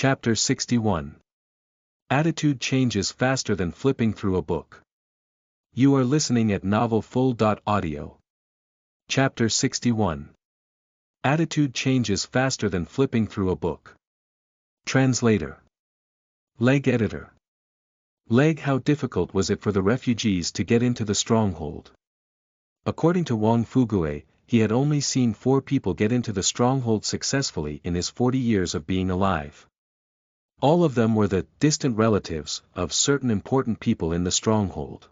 Chapter 61. Attitude changes faster than flipping through a book. You are listening at novelfull.audio. Chapter 61. Attitude changes faster than flipping through a book. Translator. Leg editor. Leg. How difficult was it for the refugees to get into the stronghold? According to Wang Fugue, he had only seen 4 people get into the stronghold successfully in his 40 years of being alive. All of them were the distant relatives of certain important people in the stronghold.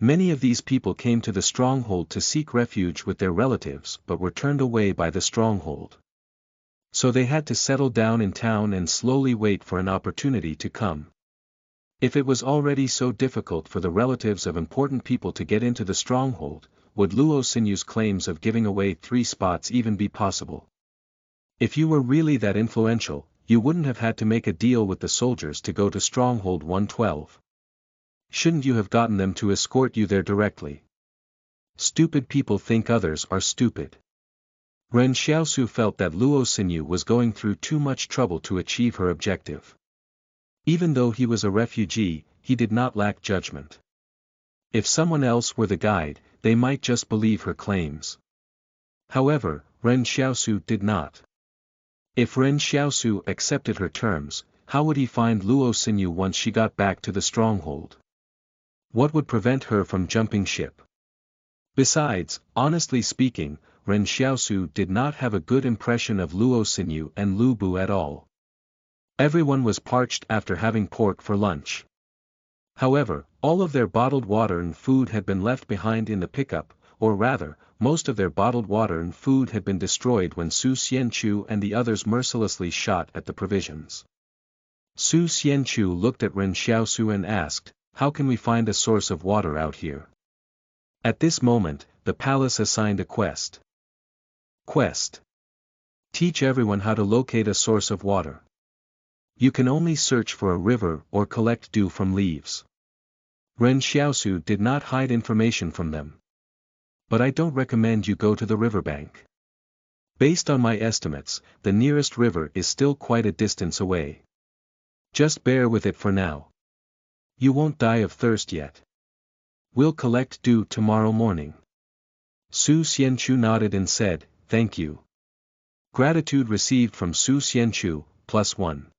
Many of these people came to the stronghold to seek refuge with their relatives but were turned away by the stronghold. So they had to settle down in town and slowly wait for an opportunity to come. If it was already so difficult for the relatives of important people to get into the stronghold, would Luo Xinyu's claims of giving away 3 spots even be possible? If you were really that influential, you wouldn't have had to make a deal with the soldiers to go to Stronghold 112. Shouldn't you have gotten them to escort you there directly? Stupid people think others are stupid. Ren Xiaosu felt that Luo Xinyu was going through too much trouble to achieve her objective. Even though he was a refugee, he did not lack judgment. If someone else were the guide, they might just believe her claims. However, Ren Xiaosu did not. If Ren Xiaosu accepted her terms, how would he find Luo Xinyu once she got back to the stronghold? What would prevent her from jumping ship? Besides, honestly speaking, Ren Xiaosu did not have a good impression of Luo Xinyu and Lu Bu at all. Everyone was parched after having pork for lunch. However, all of their bottled water and food had been left behind in the pickup, or rather, most of their bottled water and food had been destroyed when Su Xianchu and the others mercilessly shot at the provisions. Su Xianchu looked at Ren Xiaosu and asked, "How can we find a source of water out here?" At this moment, the palace assigned a quest. Quest. Teach everyone how to locate a source of water. You can only search for a river or collect dew from leaves. Ren Xiaosu did not hide information from them. But I don't recommend you go to the riverbank. Based on my estimates, the nearest river is still quite a distance away. Just bear with it for now. You won't die of thirst yet. We'll collect dew tomorrow morning. Su Xianchu nodded and said, "Thank you." Gratitude received from Su Xianchu, +1.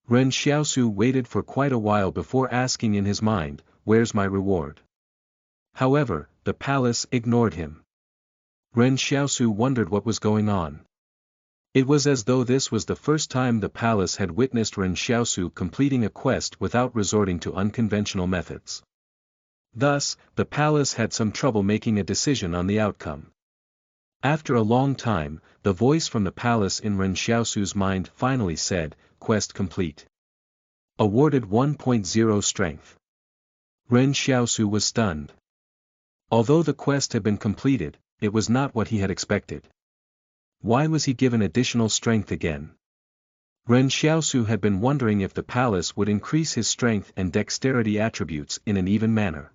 Ren Xiaosu waited for quite a while before asking in his mind, "Where's my reward?" However, the palace ignored him. Ren Xiaosu wondered what was going on. It was as though this was the first time the palace had witnessed Ren Xiaosu completing a quest without resorting to unconventional methods. Thus, the palace had some trouble making a decision on the outcome. After a long time, the voice from the palace in Ren Xiaosu's mind finally said, "Quest complete. Awarded 1.0 strength." Ren Xiaosu was stunned. Although the quest had been completed, it was not what he had expected. Why was he given additional strength again? Ren Xiaosu had been wondering if the palace would increase his strength and dexterity attributes in an even manner.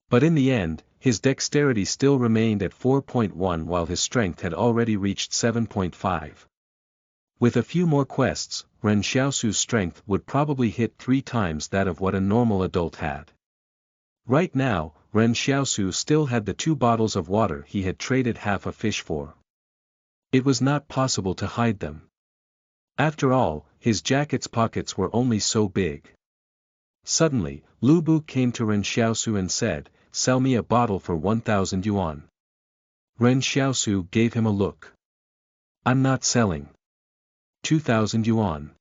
But in the end, his dexterity still remained at 4.1 while his strength had already reached 7.5. With a few more quests, Ren Xiaosu's strength would probably hit 3 times that of what a normal adult had. Right now, Ren Xiaosu still had the 2 bottles of water he had traded half a fish for. It was not possible to hide them. After all, his jacket's pockets were only so big. Suddenly, Lu Bu came to Ren Xiaosu and said, "Sell me a bottle for 1,000 yuan. Ren Xiaosu gave him a look. "I'm not selling. 2,000 yuan.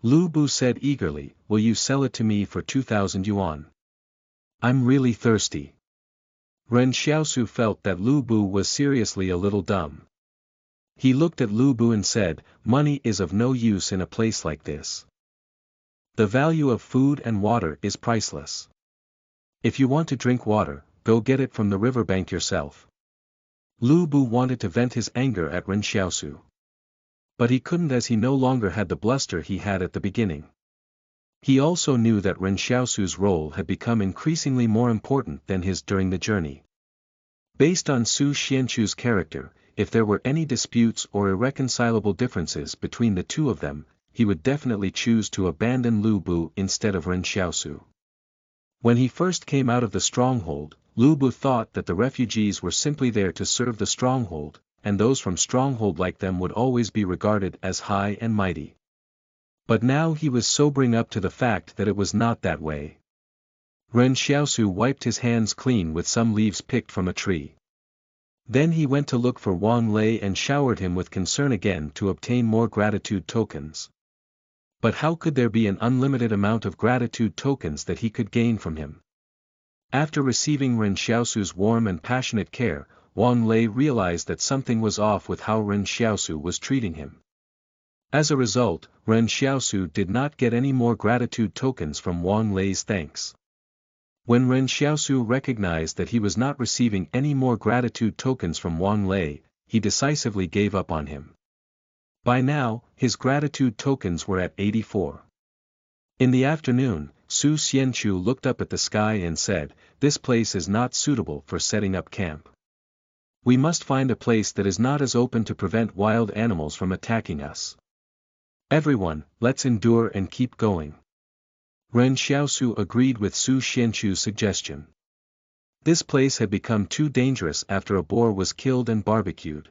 Lu Bu said eagerly, "Will you sell it to me for 2,000 yuan? I'm really thirsty." Ren Xiaosu felt that Lu Bu was seriously a little dumb. He looked at Lu Bu and said, "Money is of no use in a place like this. The value of food and water is priceless. If you want to drink water, go get it from the riverbank yourself." Lu Bu wanted to vent his anger at Ren Xiaosu. But he couldn't as he no longer had the bluster he had at the beginning. He also knew that Ren Xiaosu's role had become increasingly more important than his during the journey. Based on Su Xianchu's character, if there were any disputes or irreconcilable differences between the two of them, he would definitely choose to abandon Lu Bu instead of Ren Xiaosu. When he first came out of the stronghold, Lu Bu thought that the refugees were simply there to serve the stronghold, and those from stronghold like them would always be regarded as high and mighty. But now he was sobering up to the fact that it was not that way. Ren Xiaosu wiped his hands clean with some leaves picked from a tree. Then he went to look for Wang Lei and showered him with concern again to obtain more gratitude tokens. But how could there be an unlimited amount of gratitude tokens that he could gain from him? After receiving Ren Xiaosu's warm and passionate care, Wang Lei realized that something was off with how Ren Xiaosu was treating him. As a result, Ren Xiaosu did not get any more gratitude tokens from Wang Lei's thanks. When Ren Xiaosu recognized that he was not receiving any more gratitude tokens from Wang Lei, he decisively gave up on him. By now, his gratitude tokens were at 84. In the afternoon, Su Xianchu looked up at the sky and said, "This place is not suitable for setting up camp. We must find a place that is not as open to prevent wild animals from attacking us. Everyone, let's endure and keep going." Ren Xiaosu agreed with Su Xianchu's suggestion. This place had become too dangerous after a boar was killed and barbecued.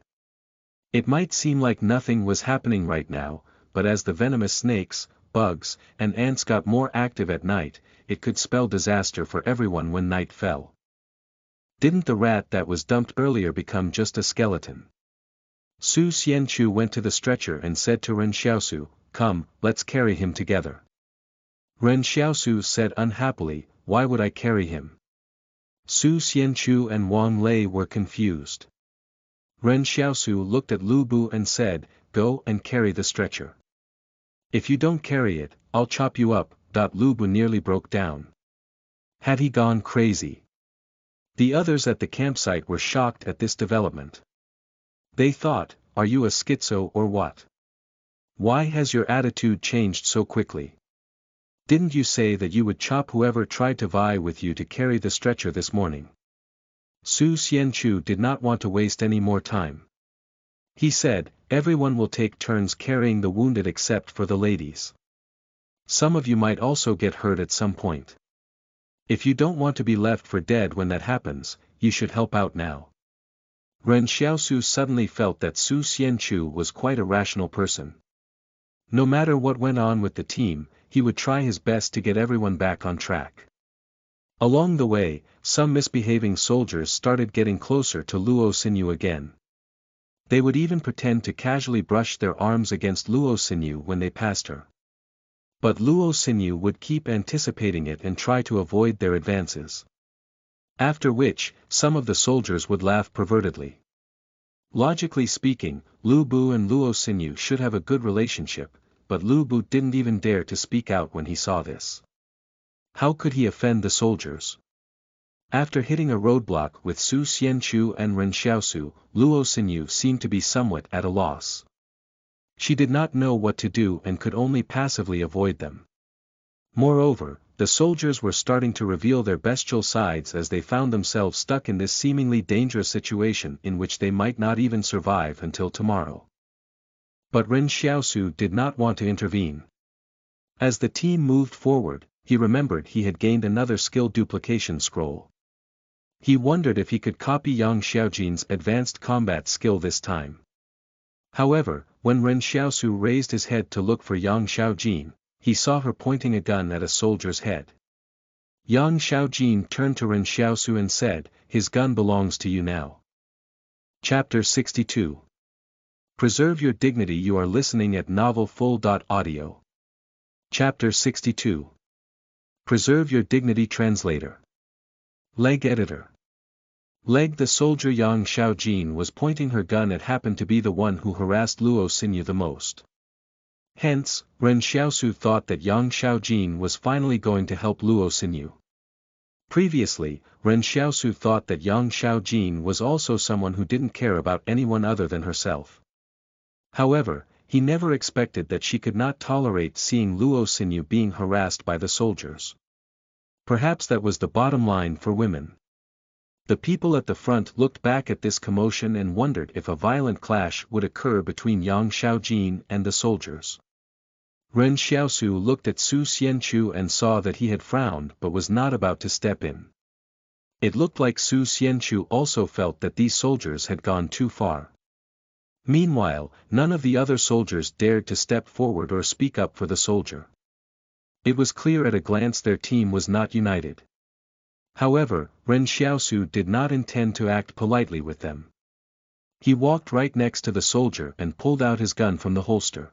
It might seem like nothing was happening right now, but as the venomous snakes, bugs, and ants got more active at night, it could spell disaster for everyone when night fell. Didn't the rat that was dumped earlier become just a skeleton? Su Xianchu went to the stretcher and said to Ren Xiaosu, "Come, let's carry him together." Ren Xiaosu said unhappily, "Why would I carry him?" Su Xianchu and Wang Lei were confused. Ren Xiaosu looked at Lu Bu and said, "Go and carry the stretcher. If you don't carry it, I'll chop you up." Lu Bu nearly broke down. Had he gone crazy? The others at the campsite were shocked at this development. They thought, "Are you a schizo or what? Why has your attitude changed so quickly? Didn't you say that you would chop whoever tried to vie with you to carry the stretcher this morning?" Su Xianchu did not want to waste any more time. He said, "Everyone will take turns carrying the wounded except for the ladies. Some of you might also get hurt at some point. If you don't want to be left for dead when that happens, you should help out now." Ren Xiaosu suddenly felt that Su Xianchu was quite a rational person. No matter what went on with the team, he would try his best to get everyone back on track. Along the way, some misbehaving soldiers started getting closer to Luo Xinyu again. They would even pretend to casually brush their arms against Luo Xinyu when they passed her. But Luo Xinyu would keep anticipating it and try to avoid their advances. After which, some of the soldiers would laugh pervertedly. Logically speaking, Lu Bu and Luo Xinyu should have a good relationship, but Lu Bu didn't even dare to speak out when he saw this. How could he offend the soldiers? After hitting a roadblock with Su Xianchu and Ren Xiaosu, Luo Xinyu seemed to be somewhat at a loss. She did not know what to do and could only passively avoid them. Moreover, the soldiers were starting to reveal their bestial sides as they found themselves stuck in this seemingly dangerous situation in which they might not even survive until tomorrow. But Ren Xiaosu did not want to intervene. As the team moved forward, he remembered he had gained another skill duplication scroll. He wondered if he could copy Yang Xiaojin's advanced combat skill this time. However, when Ren Xiaosu raised his head to look for Yang Xiaojin, he saw her pointing a gun at a soldier's head. Yang Xiaojin turned to Ren Xiaosu and said, "His gun belongs to you now." Chapter 62. Preserve your dignity. You are listening at novelfull.audio. Chapter 62. Preserve your dignity. Translator. Leg editor. Leg. The soldier Yang Xiaojin was pointing her gun at happened to be the one who harassed Luo Xinyu the most. Hence, Ren Xiaosu thought that Yang Xiaojin was finally going to help Luo Xinyu. Previously, Ren Xiaosu thought that Yang Xiaojin was also someone who didn't care about anyone other than herself. However, he never expected that she could not tolerate seeing Luo Xinyu being harassed by the soldiers. Perhaps that was the bottom line for women. The people at the front looked back at this commotion and wondered if a violent clash would occur between Yang Xiaojin and the soldiers. Ren Xiaosu looked at Su Xianchu and saw that he had frowned but was not about to step in. It looked like Su Xianchu also felt that these soldiers had gone too far. Meanwhile, none of the other soldiers dared to step forward or speak up for the soldier. It was clear at a glance their team was not united. However, Ren Xiaosu did not intend to act politely with them. He walked right next to the soldier and pulled out his gun from the holster.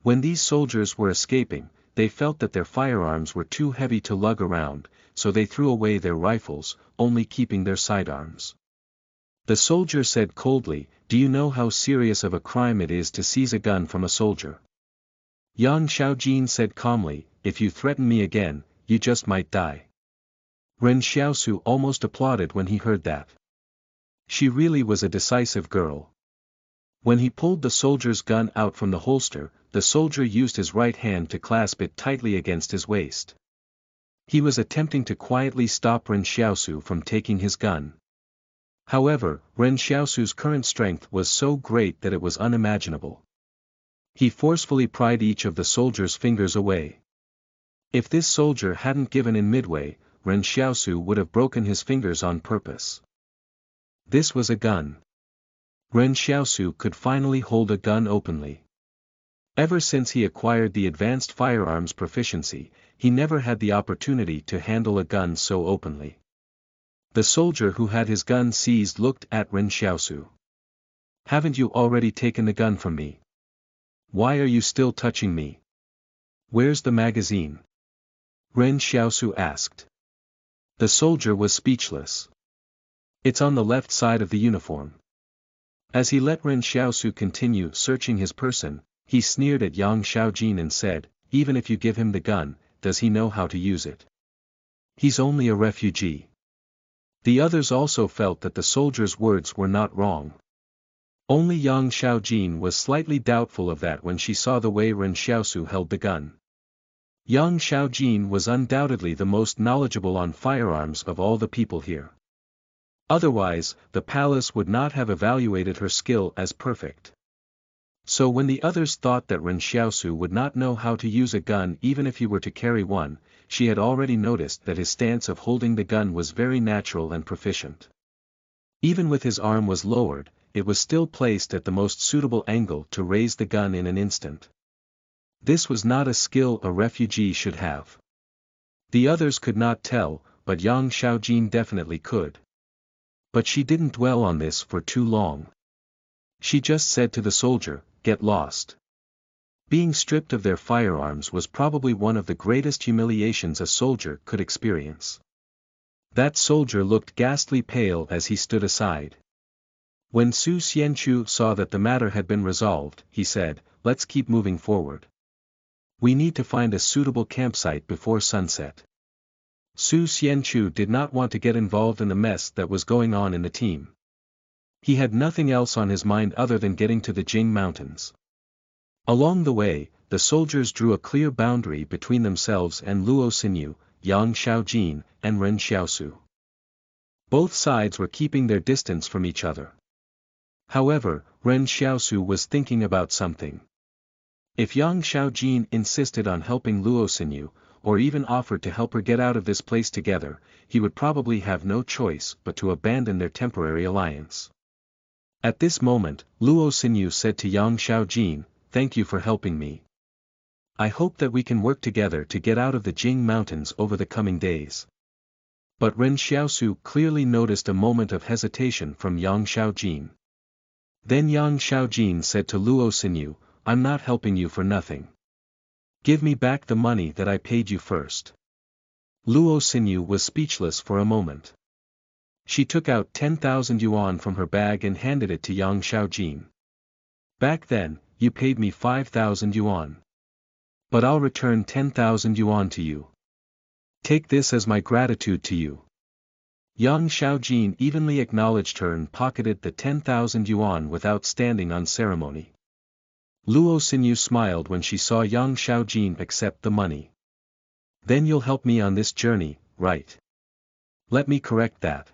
When these soldiers were escaping, they felt that their firearms were too heavy to lug around, so they threw away their rifles, only keeping their sidearms. The soldier said coldly, "Do you know how serious of a crime it is to seize a gun from a soldier?" Yang Xiaojin said calmly, "If you threaten me again, you just might die." Ren Xiaosu almost applauded when he heard that. She really was a decisive girl. When he pulled the soldier's gun out from the holster, the soldier used his right hand to clasp it tightly against his waist. He was attempting to quietly stop Ren Xiaosu from taking his gun. However, Ren Xiaosu's current strength was so great that it was unimaginable. He forcefully pried each of the soldier's fingers away. If this soldier hadn't given in midway, Ren Xiaosu would have broken his fingers on purpose. This was a gun. Ren Xiaosu could finally hold a gun openly. Ever since he acquired the advanced firearms proficiency, he never had the opportunity to handle a gun so openly. The soldier who had his gun seized looked at Ren Xiaosu. "Haven't you already taken the gun from me? Why are you still touching me? Where's the magazine?" Ren Xiaosu asked. The soldier was speechless. "It's on the left side of the uniform." As he let Ren Xiaosu continue searching his person, he sneered at Yang Xiaojin and said, "Even if you give him the gun, does he know how to use it? He's only a refugee." The others also felt that the soldier's words were not wrong. Only Yang Xiaojin was slightly doubtful of that when she saw the way Ren Xiaosu held the gun. Yang Xiaojin was undoubtedly the most knowledgeable on firearms of all the people here. Otherwise, the palace would not have evaluated her skill as perfect. So when the others thought that Ren Xiaosu would not know how to use a gun even if he were to carry one, she had already noticed that his stance of holding the gun was very natural and proficient. Even with his arm was lowered, it was still placed at the most suitable angle to raise the gun in an instant. This was not a skill a refugee should have. The others could not tell, but Yang Xiaojin definitely could. But she didn't dwell on this for too long. She just said to the soldier, "Get lost." Being stripped of their firearms was probably one of the greatest humiliations a soldier could experience. That soldier looked ghastly pale as he stood aside. When Su Xianchu saw that the matter had been resolved, he said, "Let's keep moving forward. We need to find a suitable campsite before sunset." Su Xianchu did not want to get involved in the mess that was going on in the team. He had nothing else on his mind other than getting to the Jing Mountains. Along the way, the soldiers drew a clear boundary between themselves and Luo Xinyu, Yang Xiaojin, and Ren Xiaosu. Both sides were keeping their distance from each other. However, Ren Xiaosu was thinking about something. If Yang Xiaojin insisted on helping Luo Xinyu, or even offered to help her get out of this place together, he would probably have no choice but to abandon their temporary alliance. At this moment, Luo Xinyu said to Yang Xiaojin, "Thank you for helping me. I hope that we can work together to get out of the Jing Mountains over the coming days." But Ren Xiaosu clearly noticed a moment of hesitation from Yang Xiaojin. Then Yang Xiaojin said to Luo Xinyu, "I'm not helping you for nothing. Give me back the money that I paid you first." Luo Xinyu was speechless for a moment. She took out 10,000 yuan from her bag and handed it to Yang Xiaojin. "Back then, you paid me 5,000 yuan. But I'll return 10,000 yuan to you. Take this as my gratitude to you." Yang Xiaojin evenly acknowledged her and pocketed the 10,000 yuan without standing on ceremony. Luo Xinyu smiled when she saw Yang Xiaojin accept the money. "Then you'll help me on this journey, right? Let me correct that."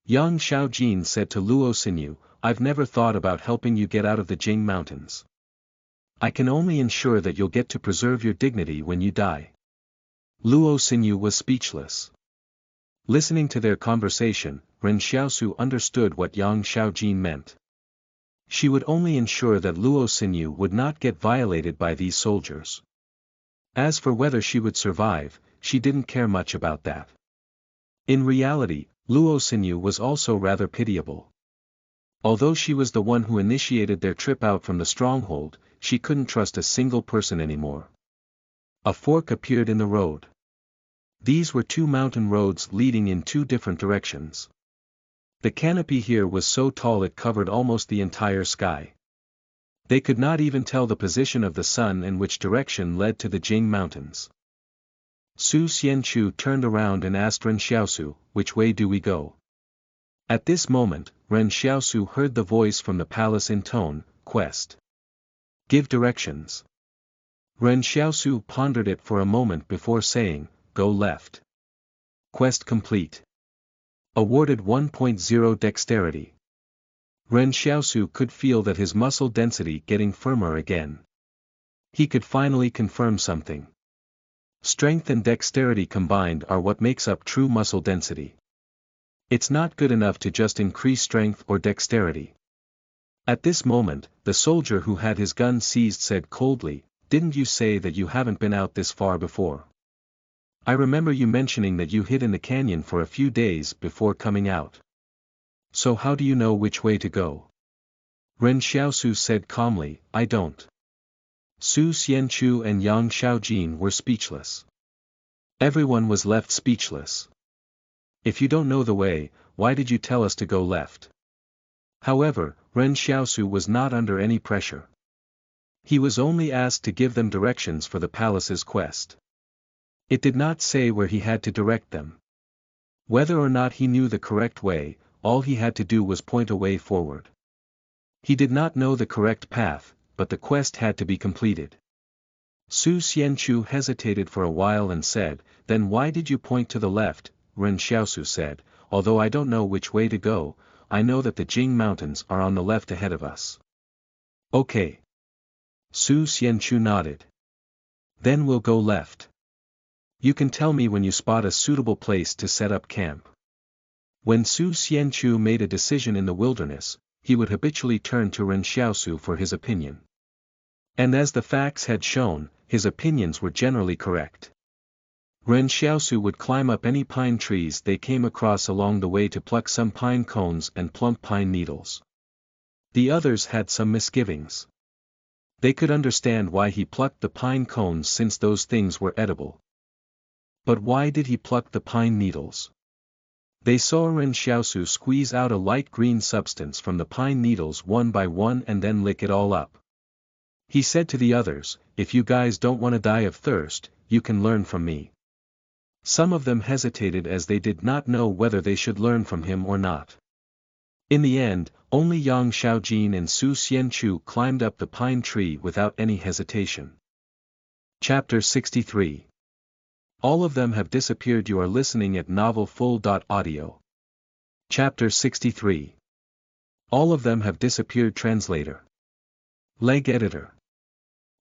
Yang Xiaojin said to Luo Xinyu, "I've never thought about helping you get out of the Jing Mountains. I can only ensure that you'll get to preserve your dignity when you die. Luo Xinyu was speechless. Listening to their conversation, Ren Xiaosu understood what Yang Xiaojin meant. She would only ensure that Luo Xinyu would not get violated by these soldiers. As for whether she would survive, she didn't care much about that. In reality, Luo Xinyu was also rather pitiable. Although she was the one who initiated their trip out from the stronghold, she couldn't trust a single person anymore. A fork appeared in the road. These were two mountain roads leading in two different directions. The canopy here was so tall it covered almost the entire sky. They could not even tell the position of the sun and which direction led to the Jing Mountains. Su Xianchu turned around and asked Ren Xiaosu, "Which way do we go?" At this moment, Ren Xiaosu heard the voice from the palace intone, "Quest. Give directions." Ren Xiaosu pondered it for a moment before saying, "Go left. Quest complete. Awarded 1.0 dexterity." Ren Xiaosu could feel that his muscle density getting firmer again. He could finally confirm something. Strength and dexterity combined are what makes up true muscle density. It's not good enough to just increase strength or dexterity. At this moment, the soldier who had his gun seized said coldly, "Didn't you say that you haven't been out this far before? I remember you mentioning that you hid in the canyon for a few days before coming out. So how do you know which way to go?" Ren Xiaosu said calmly, "I don't." Su Xianchu and Yang Xiaojin were speechless. Everyone was left speechless. "If you don't know the way, why did you tell us to go left?" However, Ren Xiaosu was not under any pressure. He was only asked to give them directions for the palace's quest. It did not say where he had to direct them. Whether or not he knew the correct way, all he had to do was point a way forward. He did not know the correct path, but the quest had to be completed. Su Xianchu hesitated for a while and said, "Then why did you point to the left?" Ren Xiaosu said, "Although I don't know which way to go, I know that the Jing Mountains are on the left ahead of us." "Okay." Su Xianchu nodded. "Then we'll go left. You can tell me when you spot a suitable place to set up camp." When Su Xianchu made a decision in the wilderness, he would habitually turn to Ren Xiaosu for his opinion. And as the facts had shown, his opinions were generally correct. Ren Xiaosu would climb up any pine trees they came across along the way to pluck some pine cones and plump pine needles. The others had some misgivings. They could understand why he plucked the pine cones since those things were edible. But why did he pluck the pine needles? They saw Ren Xiaosu squeeze out a light green substance from the pine needles one by one and then lick it all up. He said to the others, "If you guys don't want to die of thirst, you can learn from me." Some of them hesitated as they did not know whether they should learn from him or not. In the end, only Yang Xiaojin and Su Xianchu climbed up the pine tree without any hesitation. Chapter 63. All of them have disappeared. You are listening at novelfull.audio. Chapter 63. All of them have disappeared. Translator. Leg editor.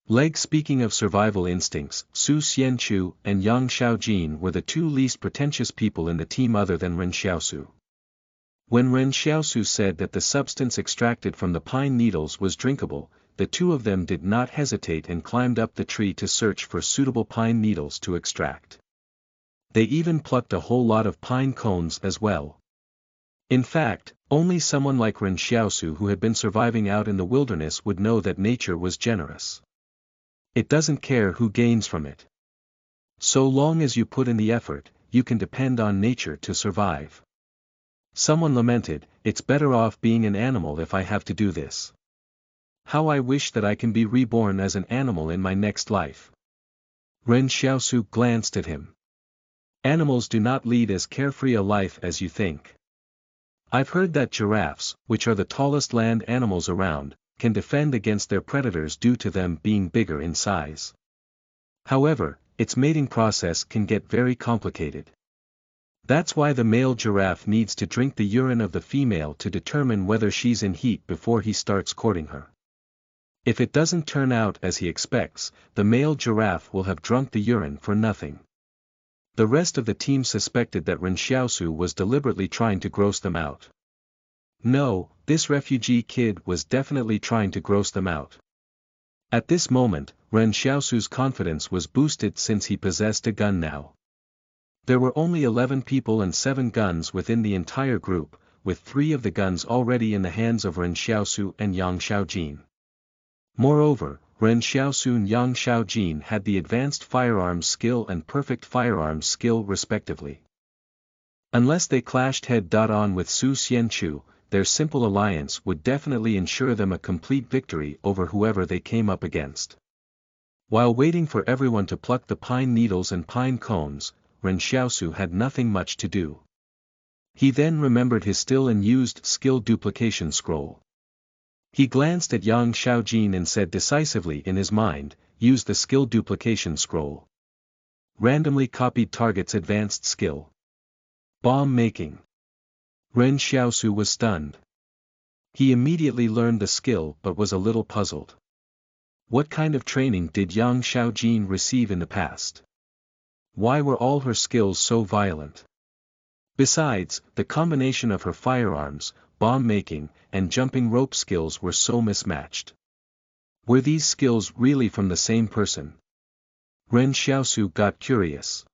Leg. Speaking of survival instincts, Su Xianchu and Yang Xiaojin were the two least pretentious people in the team other than Ren Xiaosu. When Ren Xiaosu said that the substance extracted from the pine needles was drinkable, the two of them did not hesitate and climbed up the tree to search for suitable pine needles to extract. They even plucked a whole lot of pine cones as well. In fact, only someone like Ren Xiaosu who had been surviving out in the wilderness would know that nature was generous. It doesn't care who gains from it. So long as you put in the effort, you can depend on nature to survive. Someone lamented, "It's better off being an animal if I have to do this. How I wish that I can be reborn as an animal in my next life." Ren Xiaosu glanced at him. "Animals do not lead as carefree a life as you think. I've heard that giraffes, which are the tallest land animals around, can defend against their predators due to them being bigger in size. However, its mating process can get very complicated. That's why the male giraffe needs to drink the urine of the female to determine whether she's in heat before he starts courting her. If it doesn't turn out as he expects, the male giraffe will have drunk the urine for nothing. The rest of the team suspected that Ren Xiaosu was deliberately trying to gross them out. No, this refugee kid was definitely trying to gross them out. At this moment, Ren Xiaosu's confidence was boosted since he possessed a gun now. There were only 11 people and 7 guns within the entire group, with 3 of the guns already in the hands of Ren Xiaosu and Yang Xiaojin. Moreover, Ren Xiaosu and Yang Xiaojin had the advanced firearms skill and perfect firearms skill respectively. Unless they clashed head-on with Su Xianchu, their simple alliance would definitely ensure them a complete victory over whoever they came up against. While waiting for everyone to pluck the pine needles and pine cones, Ren Xiaosu had nothing much to do. He then remembered his still unused skill duplication scroll. He glanced at Yang Xiaojin and said decisively in his mind, use the skill duplication scroll. Randomly copied target's advanced skill. Bomb making. Ren Xiaosu was stunned. He immediately learned the skill but was a little puzzled. What kind of training did Yang Xiaojin receive in the past? Why were all her skills so violent? Besides, the combination of her firearms, bomb-making, and jumping rope skills were so mismatched. Were these skills really from the same person? Ren Xiaosu got curious.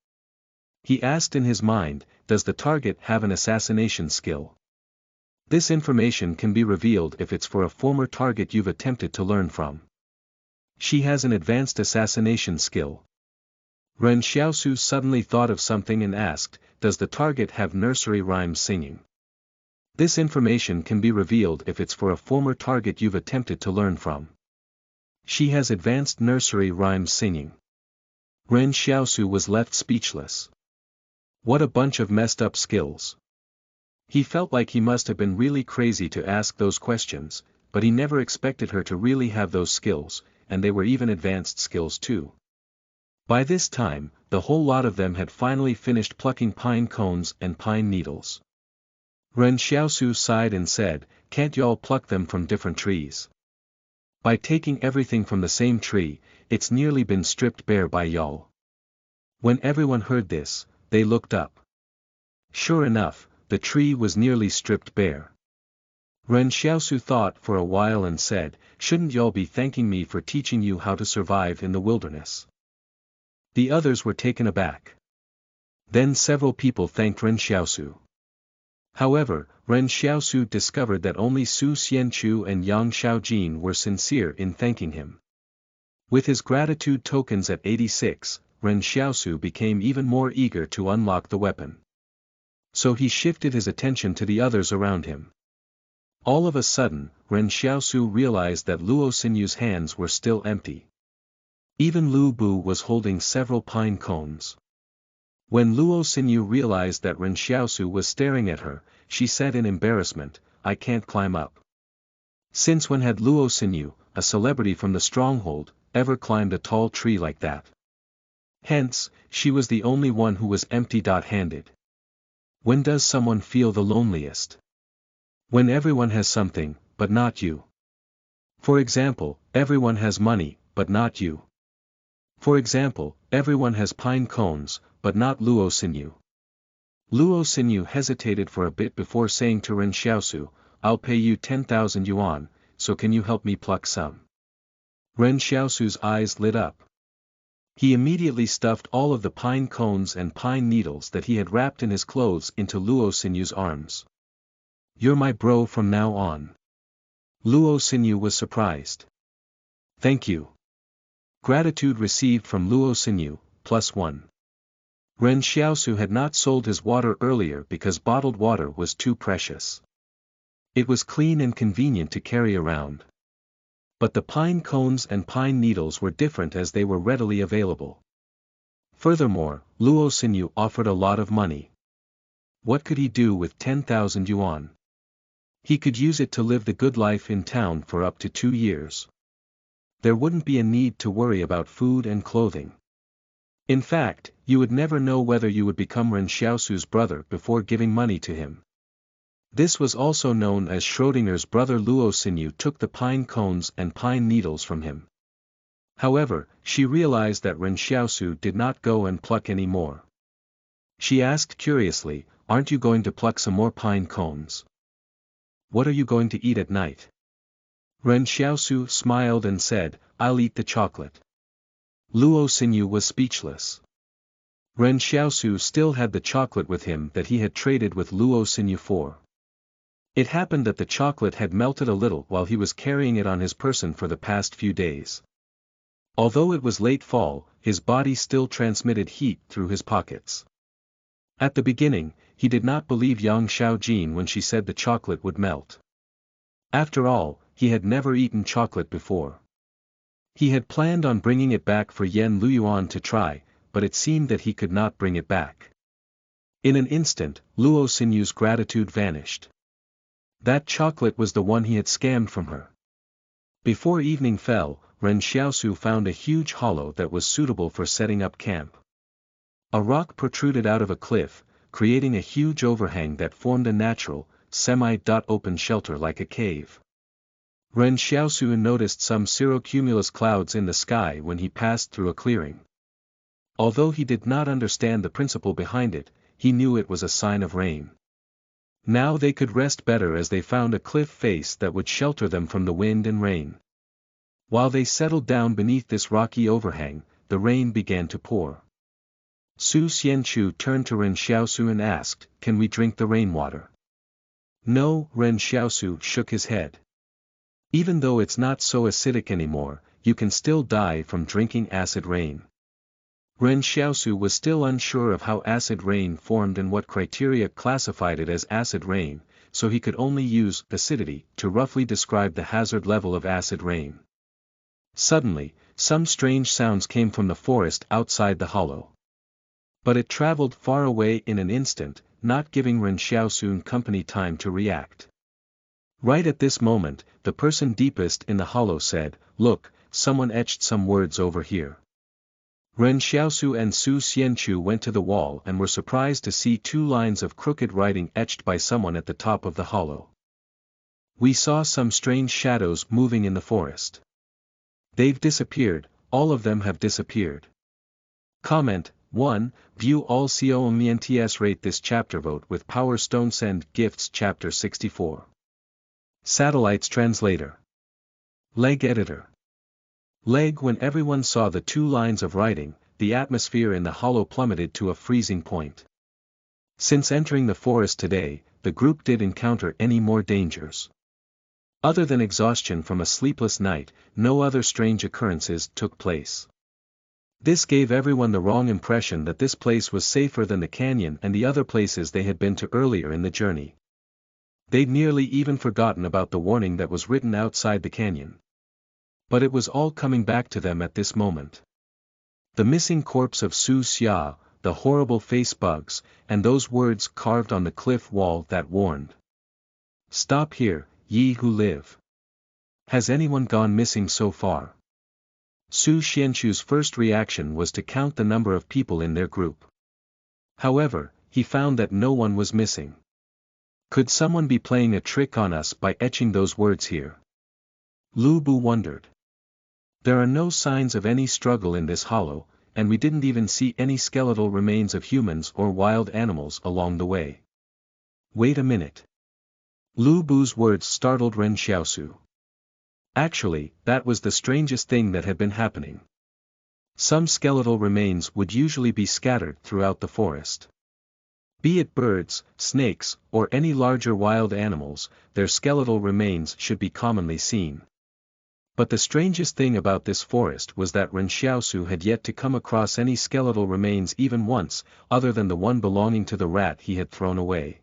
He asked in his mind, does the target have an assassination skill? This information can be revealed if it's for a former target you've attempted to learn from. She has an advanced assassination skill. Ren Xiaosu suddenly thought of something and asked, does the target have nursery rhyme singing? This information can be revealed if it's for a former target you've attempted to learn from. She has advanced nursery rhyme singing. Ren Xiaosu was left speechless. What a bunch of messed up skills. He felt like he must have been really crazy to ask those questions, but he never expected her to really have those skills, and they were even advanced skills too. By this time, the whole lot of them had finally finished plucking pine cones and pine needles. Ren Xiaosu sighed and said, can't y'all pluck them from different trees? By taking everything from the same tree, it's nearly been stripped bare by y'all. When everyone heard this, they looked up. Sure enough, the tree was nearly stripped bare. Ren Xiaosu thought for a while and said, shouldn't y'all be thanking me for teaching you how to survive in the wilderness? The others were taken aback. Then several people thanked Ren Xiaosu. However, Ren Xiaosu discovered that only Su Xianchu and Yang Xiaojin were sincere in thanking him. With his gratitude tokens at 86, Ren Xiaosu became even more eager to unlock the weapon. So he shifted his attention to the others around him. All of a sudden, Ren Xiaosu realized that Luo Sinyu's hands were still empty. Even Lu Bu was holding several pine cones. When Luo Sinyu realized that Ren Xiaosu was staring at her, she said in embarrassment, I can't climb up. Since when had Luo Sinyu, a celebrity from the stronghold, ever climbed a tall tree like that? Hence, she was the only one who was empty-handed. When does someone feel the loneliest? When everyone has something, but not you. For example, everyone has money, but not you. For example, everyone has pine cones, but not Luo Sinyu. Luo Sinyu hesitated for a bit before saying to Ren Xiaosu, I'll pay you 10,000 yuan, so can you help me pluck some? Ren Xiaosu's eyes lit up. He immediately stuffed all of the pine cones and pine needles that he had wrapped in his clothes into Luo Sinyu's arms. You're my bro from now on. Luo Sinyu was surprised. Thank you. Gratitude received from Luo Sinyu, +1. Ren Xiaosu had not sold his water earlier because bottled water was too precious. It was clean and convenient to carry around. But the pine cones and pine needles were different as they were readily available. Furthermore, Luo Sinyu offered a lot of money. What could he do with 10,000 yuan? He could use it to live the good life in town for up to 2 years. There wouldn't be a need to worry about food and clothing. In fact, you would never know whether you would become Ren Xiaosu's brother before giving money to him. This was also known as Schrödinger's brother. Luo Xinyu took the pine cones and pine needles from him. However, she realized that Ren Xiaosu did not go and pluck any more. She asked curiously, "Aren't you going to pluck some more pine cones? What are you going to eat at night?" Ren Xiaosu smiled and said, "I'll eat the chocolate." Luo Xinyu was speechless. Ren Xiaosu still had the chocolate with him that he had traded with Luo Xinyu for. It happened that the chocolate had melted a little while he was carrying it on his person for the past few days. Although it was late fall, his body still transmitted heat through his pockets. At the beginning, he did not believe Yang Xiaojin when she said the chocolate would melt. After all, he had never eaten chocolate before. He had planned on bringing it back for Yan Luyuan to try, but it seemed that he could not bring it back. In an instant, Luo Xinyu's gratitude vanished. That chocolate was the one he had scammed from her. Before evening fell, Ren Xiaosu found a huge hollow that was suitable for setting up camp. A rock protruded out of a cliff, creating a huge overhang that formed a natural, semi-open shelter like a cave. Ren Xiaosu noticed some cirrocumulus clouds in the sky when he passed through a clearing. Although he did not understand the principle behind it, he knew it was a sign of rain. Now they could rest better as they found a cliff face that would shelter them from the wind and rain. While they settled down beneath this rocky overhang, the rain began to pour. Su Xianchu turned to Ren Xiaosu and asked, "Can we drink the rainwater?" "No," Ren Xiaosu shook his head. "Even though it's not so acidic anymore, you can still die from drinking acid rain." Ren Xiaosu was still unsure of how acid rain formed and what criteria classified it as acid rain, so he could only use acidity to roughly describe the hazard level of acid rain. Suddenly, some strange sounds came from the forest outside the hollow. But it traveled far away in an instant, not giving Ren Xiaosu company time to react. Right at this moment, the person deepest in the hollow said, "Look, someone etched some words over here." Ren Xiaosu and Su Xianchu went to the wall and were surprised to see 2 lines of crooked writing etched by someone at the top of the hollow. "We saw some strange shadows moving in the forest. They've disappeared, all of them have disappeared." Comment: 1. View all COMENTS. Rate this chapter. Vote with Power Stone. Send gifts. Chapter 64. Satellites. Translator. Leg editor. Leg. When everyone saw the 2 lines of writing, the atmosphere in the hollow plummeted to a freezing point. Since entering the forest today, the group did encounter any more dangers. Other than exhaustion from a sleepless night, no other strange occurrences took place. This gave everyone the wrong impression that this place was safer than the canyon and the other places they had been to earlier in the journey. They'd nearly even forgotten about the warning that was written outside the canyon. But it was all coming back to them at this moment. The missing corpse of Su Xia, the horrible face bugs, and those words carved on the cliff wall that warned. "Stop here, ye who live. Has anyone gone missing so far?" Su Xianchu's first reaction was to count the number of people in their group. However, he found that no one was missing. Could someone be playing a trick on us by etching those words here? Lu Bu wondered. There are no signs of any struggle in this hollow, and we didn't even see any skeletal remains of humans or wild animals along the way. Wait a minute. Lu Bu's words startled Ren Xiaosu. Actually, that was the strangest thing that had been happening. Some skeletal remains would usually be scattered throughout the forest. Be it birds, snakes, or any larger wild animals, their skeletal remains should be commonly seen. But the strangest thing about this forest was that Ren Xiaosu had yet to come across any skeletal remains even once, other than the one belonging to the rat he had thrown away.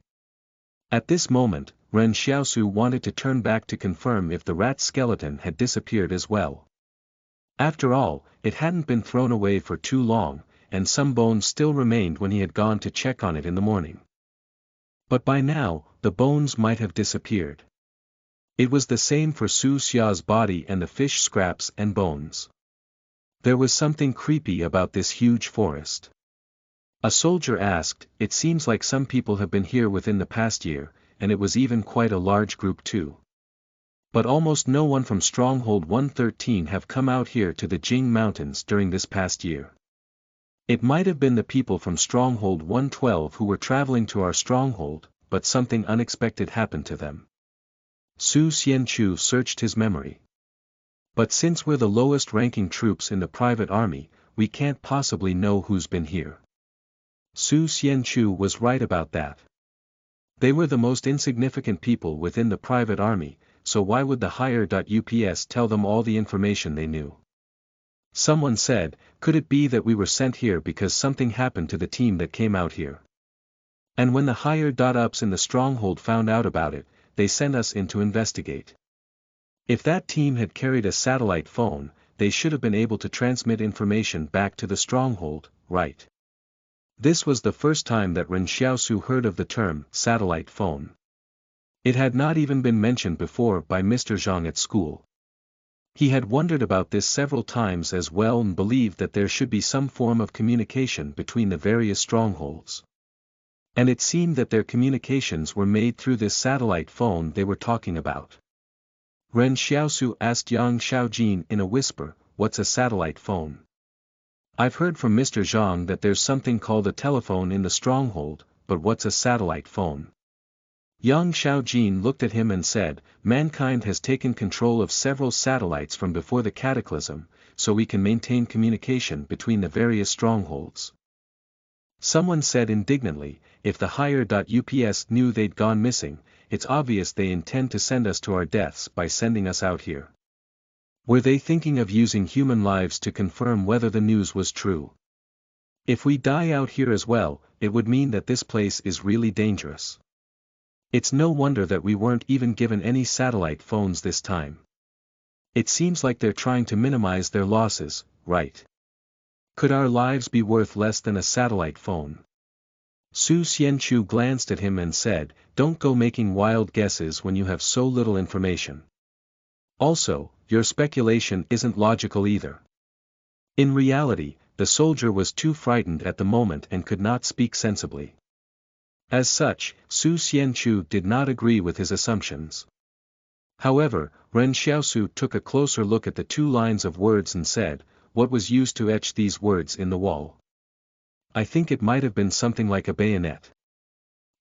At this moment, Ren Xiaosu wanted to turn back to confirm if the rat's skeleton had disappeared as well. After all, it hadn't been thrown away for too long, and some bones still remained when he had gone to check on it in the morning. But by now, the bones might have disappeared. It was the same for Su Xia's body and the fish scraps and bones. There was something creepy about this huge forest. A soldier asked, "It seems like some people have been here within the past year, and it was even quite a large group too. But almost no one from Stronghold 113 have come out here to the Jing Mountains during this past year. It might have been the people from Stronghold 112 who were traveling to our stronghold, but something unexpected happened to them. Su Xianchu searched his memory. But since we're the lowest ranking troops in the private army, we can't possibly know who's been here. Su Xianchu was right about that. They were the most insignificant people within the private army, so why would the higher.ups tell them all the information they knew? Someone said, could it be that we were sent here because something happened to the team that came out here? And when the higher.ups in the stronghold found out about it, they sent us in to investigate. If that team had carried a satellite phone, they should have been able to transmit information back to the stronghold, right? This was the first time that Ren Xiaosu heard of the term satellite phone. It had not even been mentioned before by Mr. Zhang at school. He had wondered about this several times as well and believed that there should be some form of communication between the various strongholds. And it seemed that their communications were made through this satellite phone they were talking about. Ren Xiaosu asked Yang Xiaojin in a whisper, what's a satellite phone? I've heard from Mr. Zhang that there's something called a telephone in the stronghold, but what's a satellite phone? Yang Xiaojin looked at him and said, mankind has taken control of several satellites from before the cataclysm, so we can maintain communication between the various strongholds. Someone said indignantly, if the higher.ups knew they'd gone missing, it's obvious they intend to send us to our deaths by sending us out here. Were they thinking of using human lives to confirm whether the news was true? If we die out here as well, it would mean that this place is really dangerous. It's no wonder that we weren't even given any satellite phones this time. It seems like they're trying to minimize their losses, right? Could our lives be worth less than a satellite phone? Su Xianchu glanced at him and said, don't go making wild guesses when you have so little information. Also, your speculation isn't logical either. In reality, the soldier was too frightened at the moment and could not speak sensibly. As such, Su Xianchu did not agree with his assumptions. However, Ren Xiaosu took a closer look at the 2 lines of words and said, what was used to etch these words in the wall? I think it might have been something like a bayonet.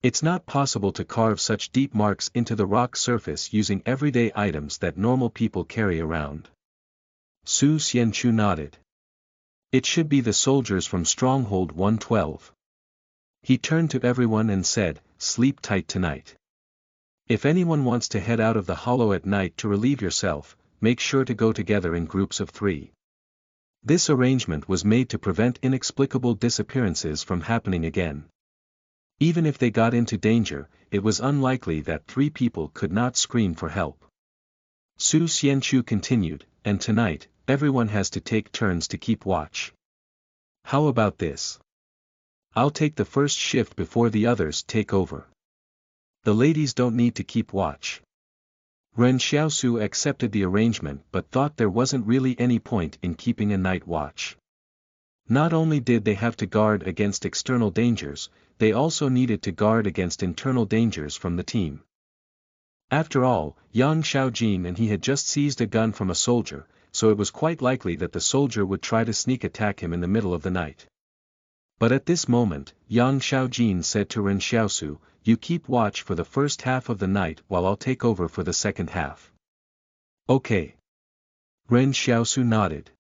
It's not possible to carve such deep marks into the rock surface using everyday items that normal people carry around. Su Xianchu nodded. It should be the soldiers from Stronghold 112. He turned to everyone and said, sleep tight tonight. If anyone wants to head out of the hollow at night to relieve yourself, make sure to go together in groups of 3. This arrangement was made to prevent inexplicable disappearances from happening again. Even if they got into danger, it was unlikely that 3 people could not scream for help. Su Xianchu continued, and tonight, everyone has to take turns to keep watch. How about this? I'll take the first shift before the others take over. The ladies don't need to keep watch. Ren Xiaosu accepted the arrangement but thought there wasn't really any point in keeping a night watch. Not only did they have to guard against external dangers, they also needed to guard against internal dangers from the team. After all, Yang Xiaojin and he had just seized a gun from a soldier, so it was quite likely that the soldier would try to sneak attack him in the middle of the night. But at this moment, Yang Xiaojin said to Ren Xiaosu, you keep watch for the first half of the night while I'll take over for the second half. Okay. Ren Xiaosu nodded.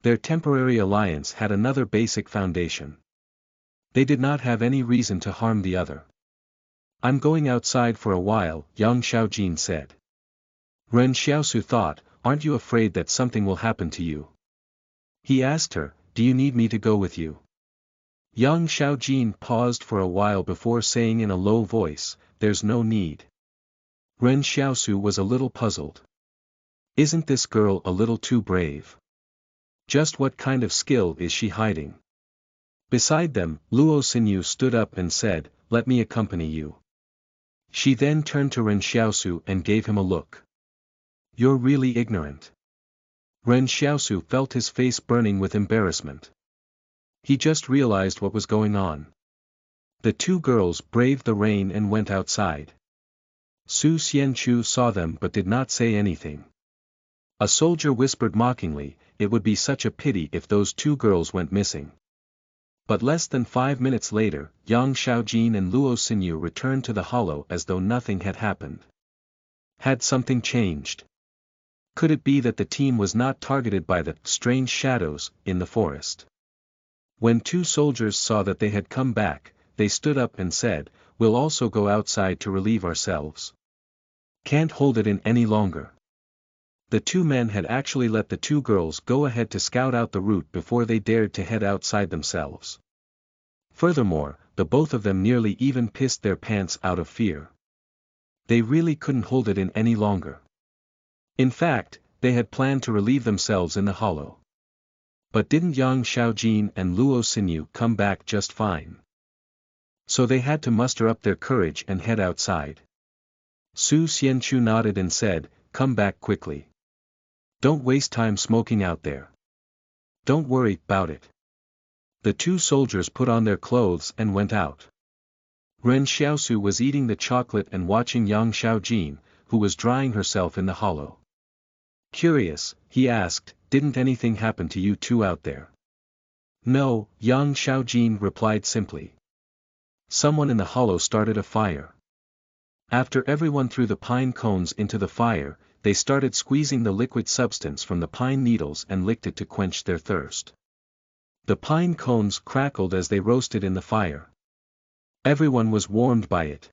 Their temporary alliance had another basic foundation. They did not have any reason to harm the other. I'm going outside for a while, Yang Xiaojin said. Ren Xiaosu thought, aren't you afraid that something will happen to you? He asked her, do you need me to go with you? Yang Xiaojin paused for a while before saying in a low voice, there's no need. Ren Xiaosu was a little puzzled. Isn't this girl a little too brave? Just what kind of skill is she hiding? Beside them, Luo Xinyu stood up and said, let me accompany you. She then turned to Ren Xiaosu and gave him a look. You're really ignorant. Ren Xiaosu felt his face burning with embarrassment. He just realized what was going on. The 2 girls braved the rain and went outside. Su Xianchu saw them but did not say anything. A soldier whispered mockingly, "It would be such a pity if those two girls went missing." But less than 5 minutes later, Yang Xiaojin and Luo Xinyu returned to the hollow as though nothing had happened. Had something changed? Could it be that the team was not targeted by the strange shadows in the forest? When two soldiers saw that they had come back, they stood up and said, "We'll also go outside to relieve ourselves. Can't hold it in any longer." The two men had actually let the two girls go ahead to scout out the route before they dared to head outside themselves. Furthermore, the both of them nearly even pissed their pants out of fear. They really couldn't hold it in any longer. In fact, they had planned to relieve themselves in the hollow. But didn't Yang Xiaojin and Luo Xinyu come back just fine? So they had to muster up their courage and head outside. Su Xianchu nodded and said, "Come back quickly. Don't waste time smoking out there. Don't worry about it." The two soldiers put on their clothes and went out. Ren Xiaosu was eating the chocolate and watching Yang Xiaojin, who was drying herself in the hollow. Curious, he asked, "Didn't anything happen to you two out there?" "No," Yang Xiaojin replied simply. "Someone in the hollow started a fire. After everyone threw the pine cones into the fire, they started squeezing the liquid substance from the pine needles and licked it to quench their thirst. The pine cones crackled as they roasted in the fire. Everyone was warmed by it.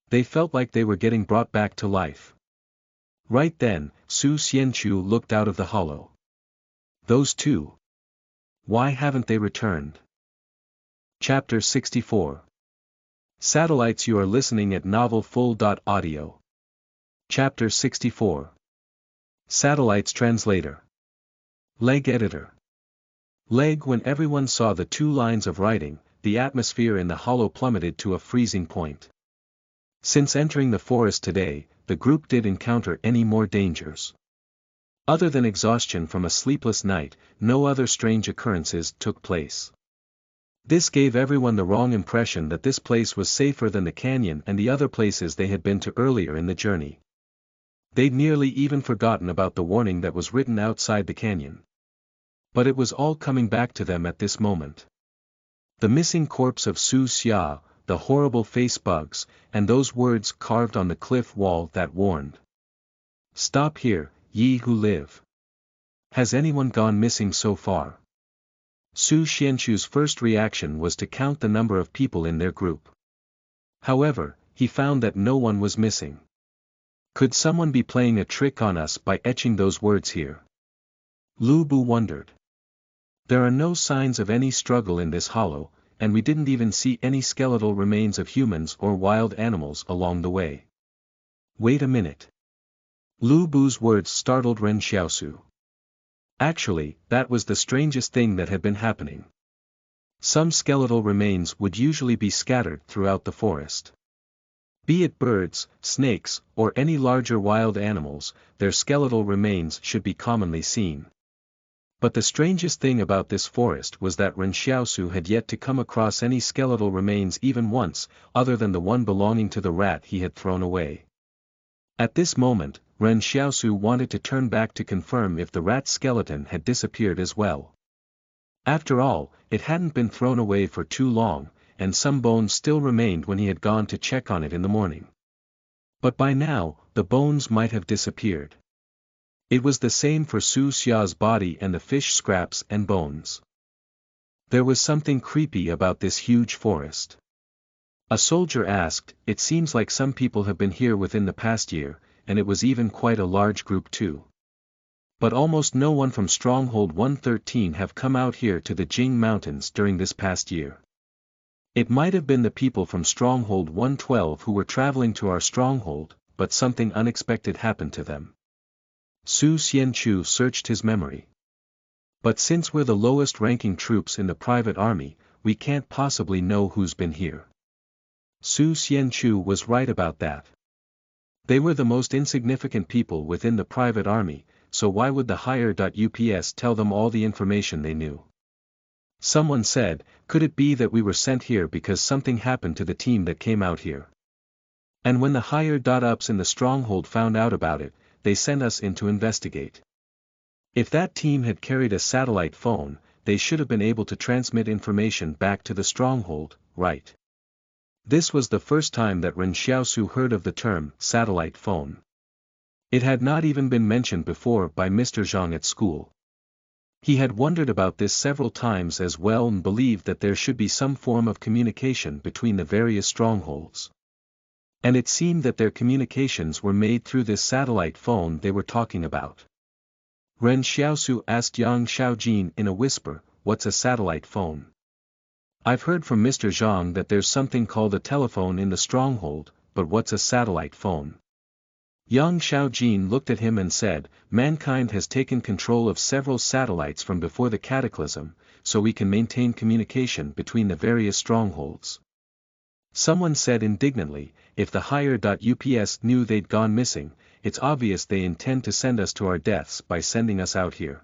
They felt like they were getting brought back to life." Right then, Su Xianchu looked out of the hollow. "Those two. Why haven't they returned?" Chapter 64. Satellites. You are listening at novelfull.audio. Chapter 64. Satellites. Translator. Leg editor. Leg. When everyone saw the two lines of writing, the atmosphere in the hollow plummeted to a freezing point. Since entering the forest today, the group did encounter any more dangers. Other than exhaustion from a sleepless night, no other strange occurrences took place. This gave everyone the wrong impression that this place was safer than the canyon and the other places they had been to earlier in the journey. They'd nearly even forgotten about the warning that was written outside the canyon. But it was all coming back to them at this moment. The missing corpse of Su Xia, the horrible face bugs, and those words carved on the cliff wall that warned. "Stop here, ye who live. Has anyone gone missing so far?" Su Xianchu's first reaction was to count the number of people in their group. However, he found that no one was missing. Could someone be playing a trick on us by etching those words here? Lu Bu wondered. There are no signs of any struggle in this hollow, and we didn't even see any skeletal remains of humans or wild animals along the way. Wait a minute. Lu Bu's words startled Ren Xiaosu. Actually, that was the strangest thing that had been happening. Some skeletal remains would usually be scattered throughout the forest. Be it birds, snakes, or any larger wild animals, their skeletal remains should be commonly seen. But the strangest thing about this forest was that Ren Xiaosu had yet to come across any skeletal remains even once, other than the one belonging to the rat he had thrown away. At this moment, Ren Xiaosu wanted to turn back to confirm if the rat's skeleton had disappeared as well. After all, it hadn't been thrown away for too long, and some bones still remained when he had gone to check on it in the morning. But by now, the bones might have disappeared. It was the same for Su Xia's body and the fish scraps and bones. There was something creepy about this huge forest. A soldier asked, "It seems like some people have been here within the past year, and it was even quite a large group too. But almost no one from Stronghold 113 have come out here to the Jing Mountains during this past year. It might have been the people from Stronghold 112 who were traveling to our stronghold, but something unexpected happened to them." Su Xianchu searched his memory. "But since we're the lowest ranking troops in the private army, we can't possibly know who's been here." Su Xianchu was right about that. They were the most insignificant people within the private army, so why would the higher.ups tell them all the information they knew? Someone said, "Could it be that we were sent here because something happened to the team that came out here?" And when the higher-ups in the stronghold found out about it, they sent us in to investigate. If that team had carried a satellite phone, they should have been able to transmit information back to the stronghold, right? This was the first time that Ren Xiaosu heard of the term satellite phone. It had not even been mentioned before by Mr. Zhang at school. He had wondered about this several times as well and believed that there should be some form of communication between the various strongholds. And it seemed that their communications were made through this satellite phone they were talking about. Ren Xiaosu asked Yang Xiaojin in a whisper, "What's a satellite phone?" "I've heard from Mr. Zhang that there's something called a telephone in the stronghold, but what's a satellite phone?" Yang Xiaojin looked at him and said, "Mankind has taken control of several satellites from before the cataclysm, so we can maintain communication between the various strongholds." Someone said indignantly, "If the higher-ups knew they'd gone missing, it's obvious they intend to send us to our deaths by sending us out here.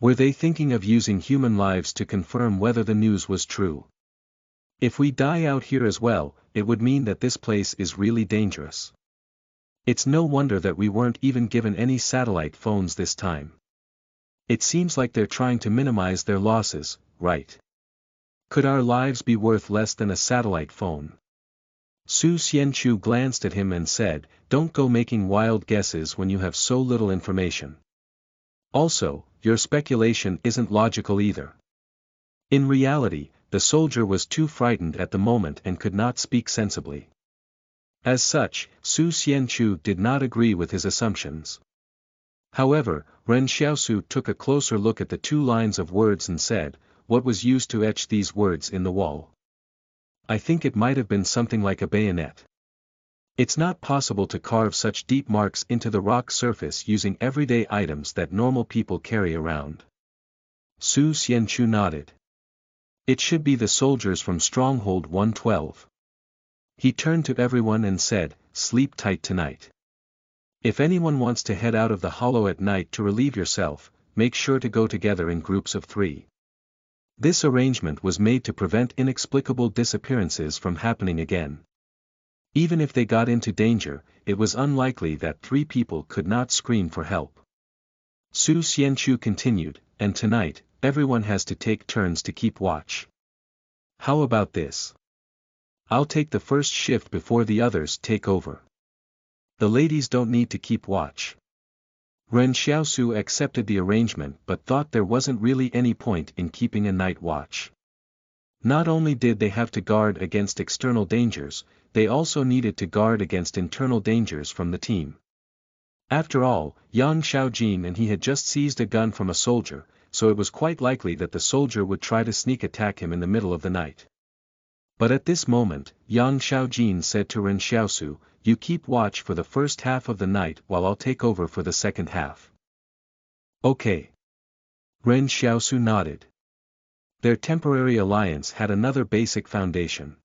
Were they thinking of using human lives to confirm whether the news was true? If we die out here as well, it would mean that this place is really dangerous. It's no wonder that we weren't even given any satellite phones this time. It seems like they're trying to minimize their losses, right? Could our lives be worth less than a satellite phone?" Su Xianchu glanced at him and said, "Don't go making wild guesses when you have so little information. Also, your speculation isn't logical either." In reality, the soldier was too frightened at the moment and could not speak sensibly. As such, Su Xianchu did not agree with his assumptions. However, Ren Xiaosu took a closer look at the 2 lines of words and said, "What was used to etch these words in the wall?" "I think it might have been something like a bayonet. It's not possible to carve such deep marks into the rock surface using everyday items that normal people carry around." Su Xianchu nodded. "It should be the soldiers from Stronghold 112. He turned to everyone and said, "Sleep tight tonight. If anyone wants to head out of the hollow at night to relieve yourself, make sure to go together in groups of 3. This arrangement was made to prevent inexplicable disappearances from happening again. Even if they got into danger, it was unlikely that 3 people could not scream for help." Su Xianchu continued, "And tonight, everyone has to take turns to keep watch. How about this? I'll take the first shift before the others take over. The ladies don't need to keep watch." Ren Xiaosu accepted the arrangement but thought there wasn't really any point in keeping a night watch. Not only did they have to guard against external dangers, they also needed to guard against internal dangers from the team. After all, Yang Xiaojin and he had just seized a gun from a soldier, so it was quite likely that the soldier would try to sneak attack him in the middle of the night. But at this moment, Yang Xiaojin said to Ren Xiaosu, "You keep watch for the first half of the night while I'll take over for the second half." "Okay." Ren Xiaosu nodded. Their temporary alliance had another basic foundation.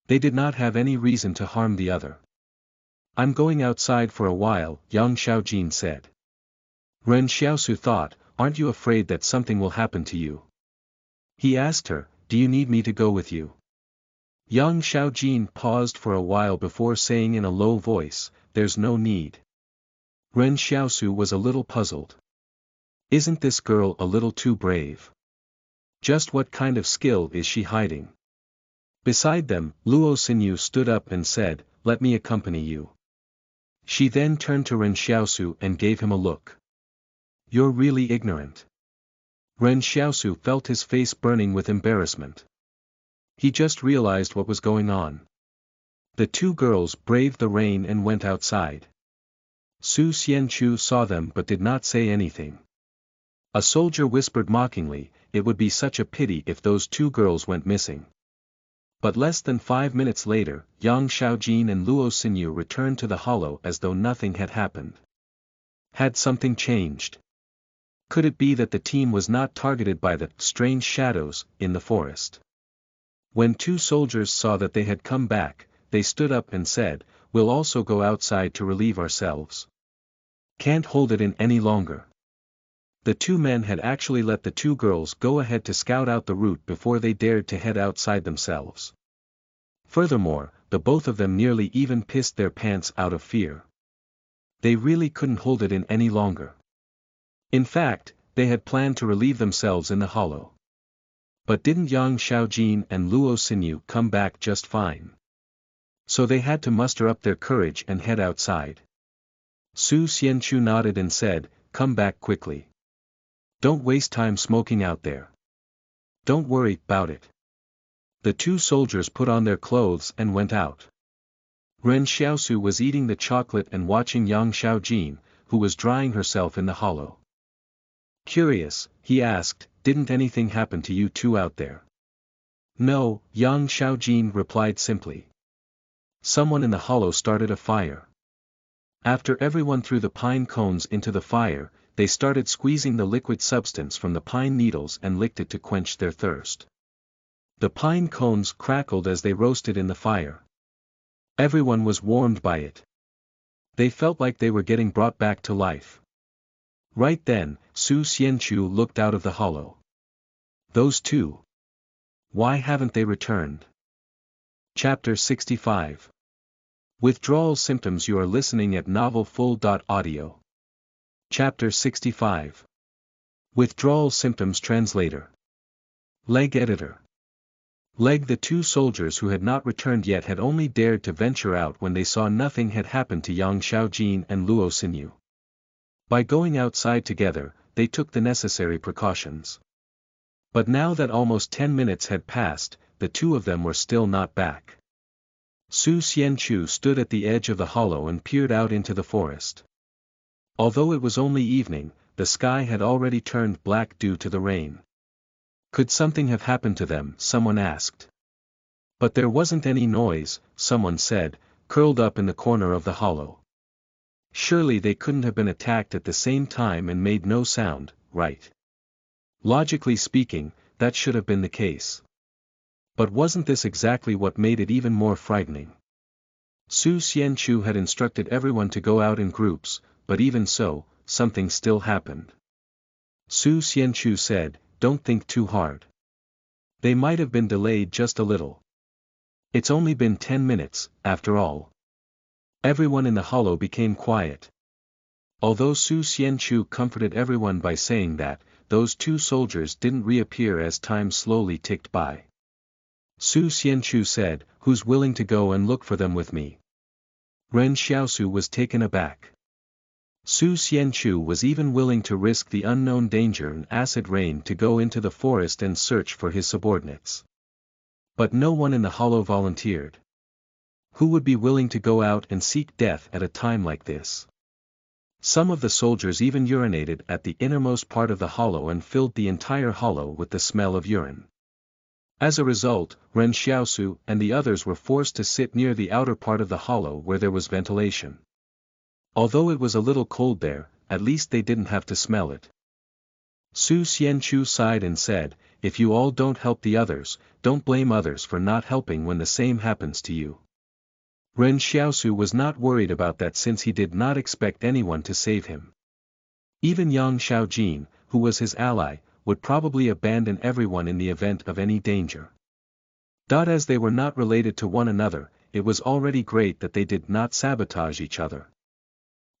They did not have any reason to harm the other. "I'm going outside for a while," Yang Xiaojin said. Ren Xiaosu thought, "Aren't you afraid that something will happen to you?" He asked her, "Do you need me to go with you?" Yang Xiaojin paused for a while before saying in a low voice, "There's no need." Ren Xiaosu was a little puzzled. Isn't this girl a little too brave? Just what kind of skill is she hiding? Beside them, Luo Xinyu stood up and said, "Let me accompany you." She then turned to Ren Xiaosu and gave him a look. "You're really ignorant." Ren Xiaosu felt his face burning with embarrassment. He just realized what was going on. The 2 girls braved the rain and went outside. Su Xianchu saw them but did not say anything. A soldier whispered mockingly, "It would be such a pity if those 2 girls went missing." But less than 5 minutes later, Yang Xiaojin and Luo Xinyu returned to the hollow as though nothing had happened. Had something changed? Could it be that the team was not targeted by the strange shadows in the forest? When 2 soldiers saw that they had come back, they stood up and said, "We'll also go outside to relieve ourselves. Can't hold it in any longer." The 2 men had actually let the 2 girls go ahead to scout out the route before they dared to head outside themselves. Furthermore, the both of them nearly even pissed their pants out of fear. They really couldn't hold it in any longer. In fact, they had planned to relieve themselves in the hollow. But didn't Yang Xiaojin and Luo Xinyu come back just fine? So they had to muster up their courage and head outside. Su Xianchu nodded and said, "Come back quickly. Don't waste time smoking out there. Don't worry about it." The two soldiers put on their clothes and went out. Ren Xiaosu was eating the chocolate and watching Yang Xiaojin, who was drying herself in the hollow. Curious, he asked, "Didn't anything happen to you two out there?" "No," Yang Xiaojin replied simply. "Someone in the hollow started a fire. After everyone threw the pine cones into the fire, they started squeezing the liquid substance from the pine needles and licked it to quench their thirst. The pine cones crackled as they roasted in the fire. Everyone was warmed by it. They felt like they were getting brought back to life." Right then, Su Xianchu looked out of the hollow. "Those two. Why haven't they returned?" Chapter 65. Withdrawal symptoms. You are listening at novelfull.audio. Chapter 65. Withdrawal symptoms. Translator. Leg editor. Leg. The two soldiers who had not returned yet had only dared to venture out when they saw nothing had happened to Yang Xiaojin and Luo Xinyu. By going outside together, they took the necessary precautions. But now that almost 10 minutes had passed, the two of them were still not back. Su Xianchu stood at the edge of the hollow and peered out into the forest. Although it was only evening, the sky had already turned black due to the rain. Could something have happened to them? Someone asked. But there wasn't any noise, someone said, curled up in the corner of the hollow. Surely they couldn't have been attacked at the same time and made no sound, right? Logically speaking, that should have been the case. But wasn't this exactly what made it even more frightening? Su Xianchu had instructed everyone to go out in groups, but even so, something still happened. Su Xianchu said, "Don't think too hard. They might have been delayed just a little. It's only been 10 minutes, after all." Everyone in the hollow became quiet. Although Su Xianchu comforted everyone by saying that, those two soldiers didn't reappear as time slowly ticked by. Su Xianchu said, "Who's willing to go and look for them with me?" Ren Xiaosu was taken aback. Su Xianchu was even willing to risk the unknown danger and acid rain to go into the forest and search for his subordinates. But no one in the hollow volunteered. Who would be willing to go out and seek death at a time like this? Some of the soldiers even urinated at the innermost part of the hollow and filled the entire hollow with the smell of urine. As a result, Ren Xiaosu and the others were forced to sit near the outer part of the hollow where there was ventilation. Although it was a little cold there, at least they didn't have to smell it. Su Xianchu sighed and said, "If you all don't help the others, don't blame others for not helping when the same happens to you." Ren Xiaosu was not worried about that since he did not expect anyone to save him. Even Yang Xiaojin, who was his ally, would probably abandon everyone in the event of any danger. As they were not related to one another, it was already great that they did not sabotage each other.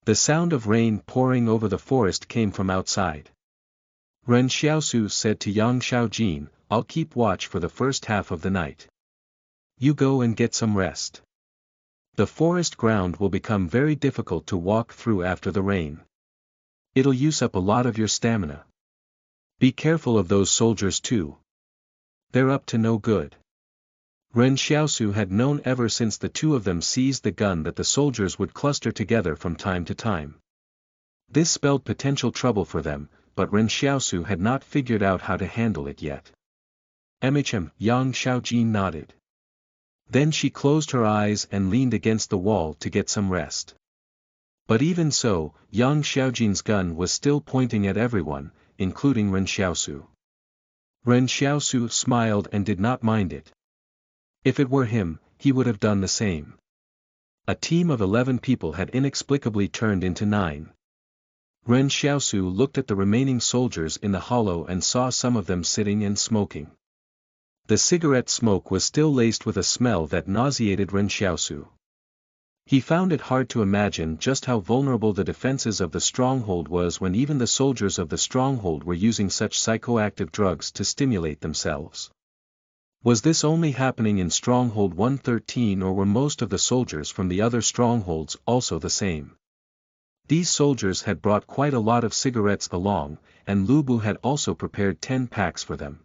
The sound of rain pouring over the forest came from outside. Ren Xiaosu said to Yang Xiaojin, "I'll keep watch for the first half of the night. You go and get some rest. The forest ground will become very difficult to walk through after the rain. It'll use up a lot of your stamina. Be careful of those soldiers too. They're up to no good." Ren Xiaosu had known ever since the two of them seized the gun that the soldiers would cluster together from time to time. This spelled potential trouble for them, but Ren Xiaosu had not figured out how to handle it yet. "MHM," Yang Xiaojin nodded. Then she closed her eyes and leaned against the wall to get some rest. But even so, Yang Xiaojin's gun was still pointing at everyone, including Ren Xiaosu. Ren Xiaosu smiled and did not mind it. If it were him, he would have done the same. A team of 11 people had inexplicably turned into 9. Ren Xiaosu looked at the remaining soldiers in the hollow and saw some of them sitting and smoking. The cigarette smoke was still laced with a smell that nauseated Ren Xiaosu. He found it hard to imagine just how vulnerable the defenses of the stronghold was when even the soldiers of the stronghold were using such psychoactive drugs to stimulate themselves. Was this only happening in Stronghold 113, or were most of the soldiers from the other strongholds also the same? These soldiers had brought quite a lot of cigarettes along, and Lu Bu had also prepared 10 packs for them.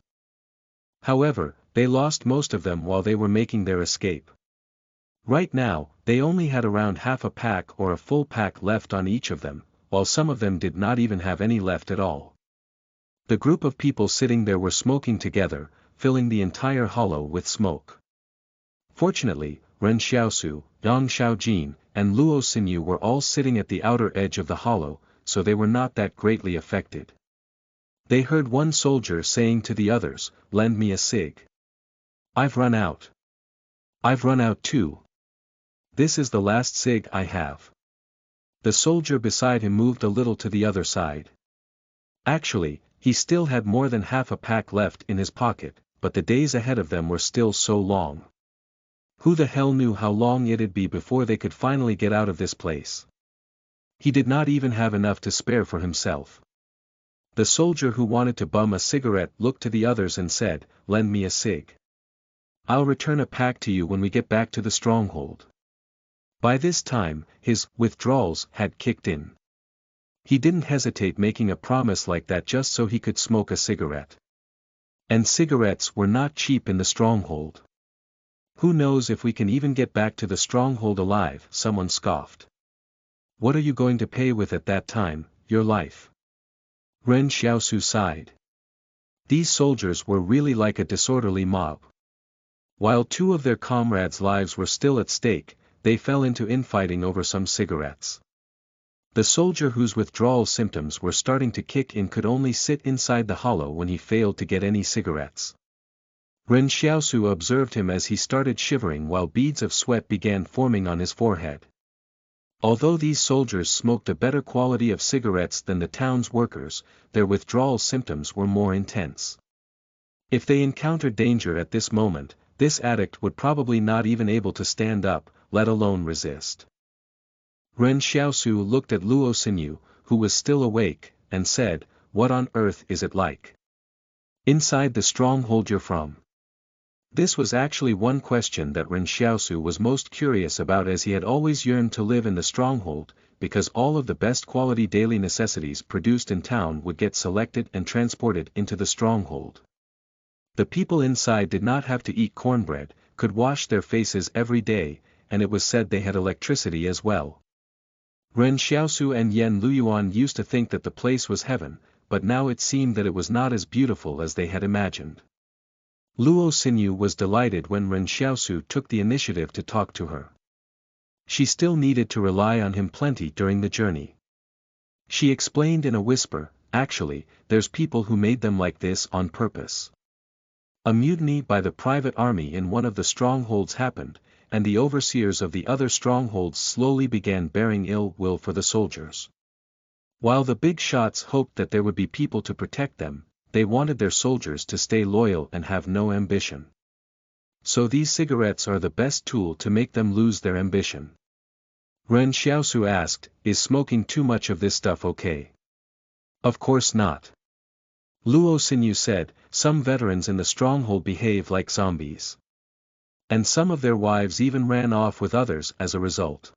However, they lost most of them while they were making their escape. Right now, they only had around half a pack or a full pack left on each of them, while some of them did not even have any left at all. The group of people sitting there were smoking together, filling the entire hollow with smoke. Fortunately, Ren Xiaosu, Yang Xiaojin, and Luo Xinyu were all sitting at the outer edge of the hollow, so they were not that greatly affected. They heard one soldier saying to the others, "Lend me a cig. I've run out. I've run out too. This is the last cig I have." The soldier beside him moved a little to the other side. Actually, he still had more than half a pack left in his pocket, but the days ahead of them were still so long. Who the hell knew how long it'd be before they could finally get out of this place? He did not even have enough to spare for himself. The soldier who wanted to bum a cigarette looked to the others and said, "Lend me a cig. I'll return a pack to you when we get back to the stronghold." By this time, his withdrawals had kicked in. He didn't hesitate making a promise like that just so he could smoke a cigarette. And cigarettes were not cheap in the stronghold. "Who knows if we can even get back to the stronghold alive," someone scoffed. "What are you going to pay with at that time? Your life." Ren Xiaosu sighed. These soldiers were really like a disorderly mob. While 2 of their comrades' lives were still at stake, they fell into infighting over some cigarettes. The soldier whose withdrawal symptoms were starting to kick in could only sit inside the hollow when he failed to get any cigarettes. Ren Xiaosu observed him as he started shivering while beads of sweat began forming on his forehead. Although these soldiers smoked a better quality of cigarettes than the town's workers, their withdrawal symptoms were more intense. If they encountered danger at this moment, this addict would probably not even able to stand up, let alone resist. Ren Xiaosu looked at Luo Xinyu, who was still awake, and said, "What on earth is it like inside the stronghold you're from?" This was actually one question that Ren Xiaosu was most curious about, as he had always yearned to live in the stronghold, because all of the best quality daily necessities produced in town would get selected and transported into the stronghold. The people inside did not have to eat cornbread, could wash their faces every day, and it was said they had electricity as well. Ren Xiaosu and Yen Luyuan used to think that the place was heaven, but now it seemed that it was not as beautiful as they had imagined. Luo Xinyu was delighted when Ren Xiaosu took the initiative to talk to her. She still needed to rely on him plenty during the journey. She explained in a whisper, "Actually, there's people who made them like this on purpose. A mutiny by the private army in one of the strongholds happened, and the overseers of the other strongholds slowly began bearing ill will for the soldiers. While the big shots hoped that there would be people to protect them, they wanted their soldiers to stay loyal and have no ambition. So these cigarettes are the best tool to make them lose their ambition." Ren Xiaosu asked, "Is smoking too much of this stuff okay?" "Of course not." Luo Xinyu said, "Some veterans in the stronghold behave like zombies. And some of their wives even ran off with others as a result.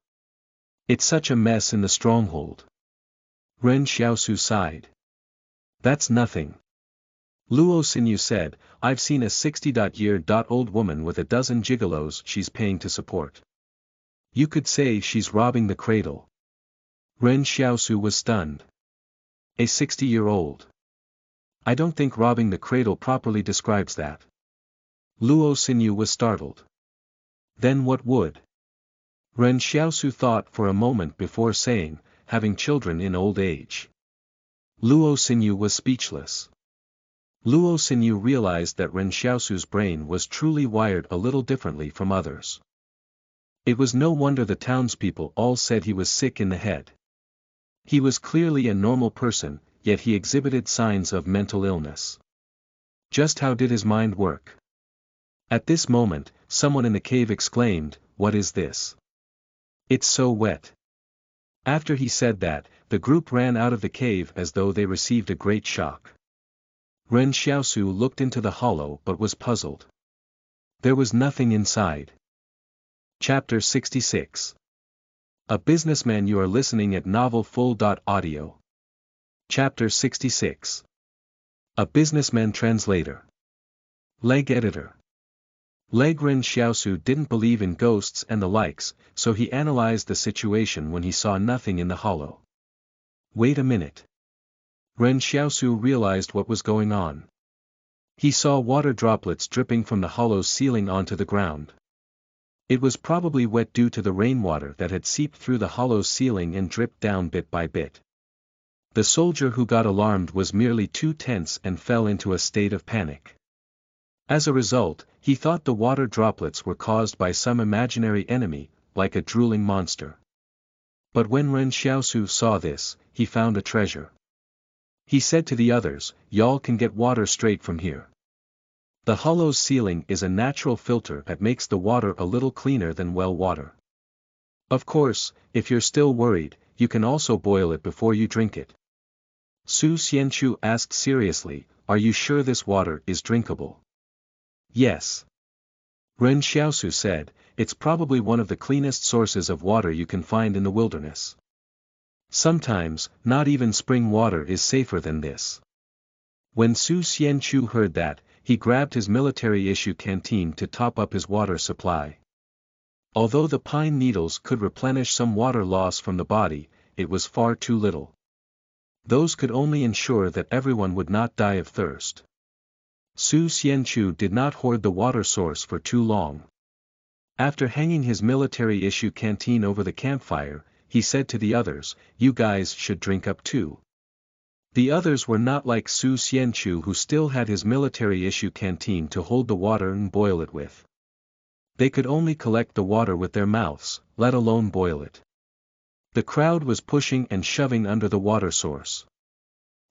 It's such a mess in the stronghold." Ren Xiaosu sighed. "That's nothing." Luo Xinyu said, "I've seen a 60-year-old woman with a dozen gigolos she's paying to support. You could say she's robbing the cradle." Ren Xiaosu was stunned. A 60-year-old. "I don't think robbing the cradle properly describes that." Luo Xinyu was startled. "Then what would?" Ren Xiaosu thought for a moment before saying, "Having children in old age." Luo Xinyu was speechless. Luo Xinyu realized that Ren Xiaosu's brain was truly wired a little differently from others. It was no wonder the townspeople all said he was sick in the head. He was clearly a normal person, yet he exhibited signs of mental illness. Just how did his mind work? At this moment, someone in the cave exclaimed, "What is this? It's so wet." After he said that, the group ran out of the cave as though they received a great shock. Ren Xiaosu looked into the hollow but was puzzled. There was nothing inside. Chapter 66. A Businessman. You are listening at novelfull.audio. Chapter 66. A Businessman. Translator. Leg Editor. Ren Xiaosu didn't believe in ghosts and the likes, so he analyzed the situation when he saw nothing in the hollow. Wait a minute. Ren Xiaosu realized what was going on. He saw water droplets dripping from the hollow's ceiling onto the ground. It was probably wet due to the rainwater that had seeped through the hollow's ceiling and dripped down bit by bit. The soldier who got alarmed was merely too tense and fell into a state of panic. As a result, he thought the water droplets were caused by some imaginary enemy, like a drooling monster. But when Ren Xiaosu saw this, he found a treasure. He said to the others, "Y'all can get water straight from here. The hollow's ceiling is a natural filter that makes the water a little cleaner than well water. Of course, if you're still worried, you can also boil it before you drink it." Su Xianchu asked seriously, "Are you sure this water is drinkable?" "Yes." Ren Xiaosu said, "It's probably one of the cleanest sources of water you can find in the wilderness. Sometimes, not even spring water is safer than this." When Su Xianchu heard that, he grabbed his military-issue canteen to top up his water supply. Although the pine needles could replenish some water loss from the body, it was far too little. Those could only ensure that everyone would not die of thirst. Su Xianchu did not hoard the water source for too long. After hanging his military-issue canteen over the campfire, he said to the others, "You guys should drink up too." The others were not like Su Xianchu, who still had his military-issue canteen to hold the water and boil it with. They could only collect the water with their mouths, let alone boil it. The crowd was pushing and shoving under the water source.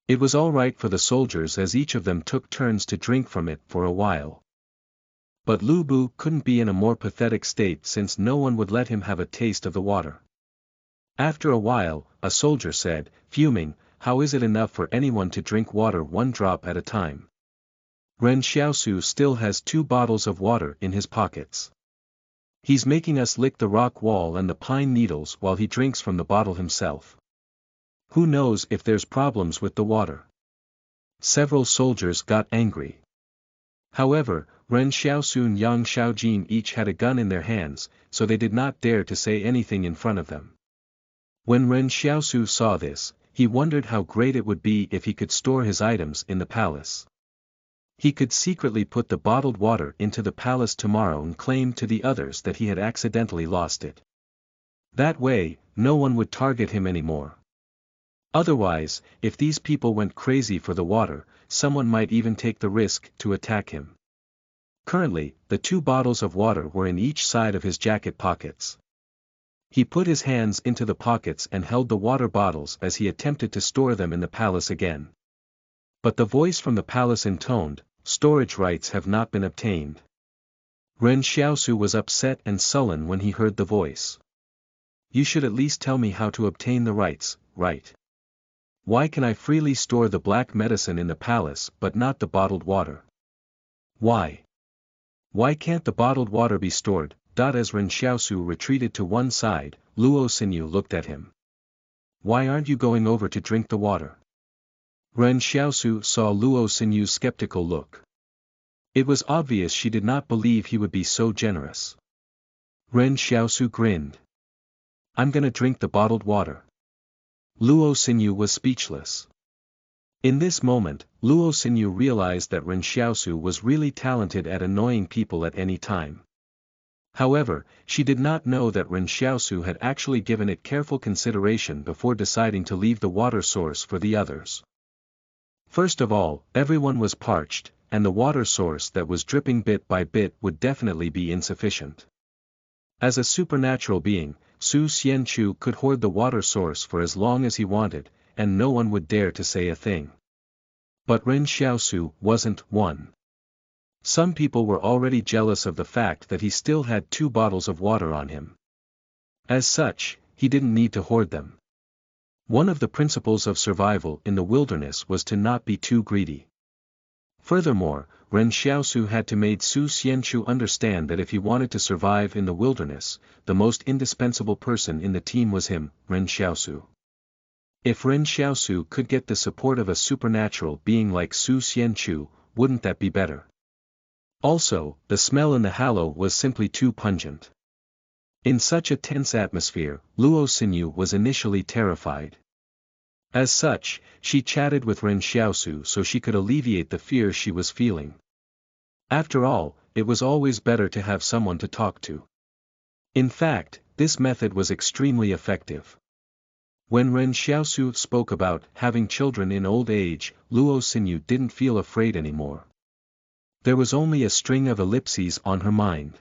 It was all right for the soldiers as each of them took turns to drink from it for a while. But Lu Bu couldn't be in a more pathetic state since no one would let him have a taste of the water. After a while, a soldier said, fuming, "How is it enough for anyone to drink water one drop at a time? Ren Xiaosu still has 2 bottles of water in his pockets. He's making us lick the rock wall and the pine needles while he drinks from the bottle himself. Who knows if there's problems with the water?" Several soldiers got angry. However, Ren Xiaosu and Yang Xiaojin each had a gun in their hands, so they did not dare to say anything in front of them. When Ren Xiaosu saw this, he wondered how great it would be if he could store his items in the palace. He could secretly put the bottled water into the palace tomorrow and claim to the others that he had accidentally lost it. That way, no one would target him anymore. Otherwise, if these people went crazy for the water, someone might even take the risk to attack him. Currently, the 2 bottles of water were in each side of his jacket pockets. He put his hands into the pockets and held the water bottles as he attempted to store them in the palace again. But the voice from the palace intoned, "Storage rights have not been obtained." Ren Xiaosu was upset and sullen when he heard the voice. "You should at least tell me how to obtain the rights, right? Why can I freely store the black medicine in the palace but not the bottled water? Why? Why can't the bottled water be stored?" As Ren Xiaosu retreated to one side, Luo Xinyu looked at him. "Why aren't you going over to drink the water?" Ren Xiaosu saw Luo Xinyu's skeptical look. It was obvious she did not believe he would be so generous. Ren Xiaosu grinned. "I'm gonna drink the bottled water." Luo Xinyu was speechless. In this moment, Luo Xinyu realized that Ren Xiaosu was really talented at annoying people at any time. However, she did not know that Ren Xiaosu had actually given it careful consideration before deciding to leave the water source for the others. First of all, everyone was parched, and the water source that was dripping bit by bit would definitely be insufficient. As a supernatural being, Su Xianchu could hoard the water source for as long as he wanted, and no one would dare to say a thing. But Ren Xiaosu wasn't one. Some people were already jealous of the fact that he still had 2 bottles of water on him. As such, he didn't need to hoard them. One of the principles of survival in the wilderness was to not be too greedy. Furthermore, Ren Xiaosu had to make Su Xianchu understand that if he wanted to survive in the wilderness, the most indispensable person in the team was him, Ren Xiaosu. If Ren Xiaosu could get the support of a supernatural being like Su Xianchu, wouldn't that be better? Also, the smell in the hollow was simply too pungent. In such a tense atmosphere, Luo Xinyu was initially terrified. As such, she chatted with Ren Xiaosu so she could alleviate the fear she was feeling. After all, it was always better to have someone to talk to. In fact, this method was extremely effective. When Ren Xiaosu spoke about having children in old age, Luo Xinyu didn't feel afraid anymore. There was only a string of ellipses on her mind.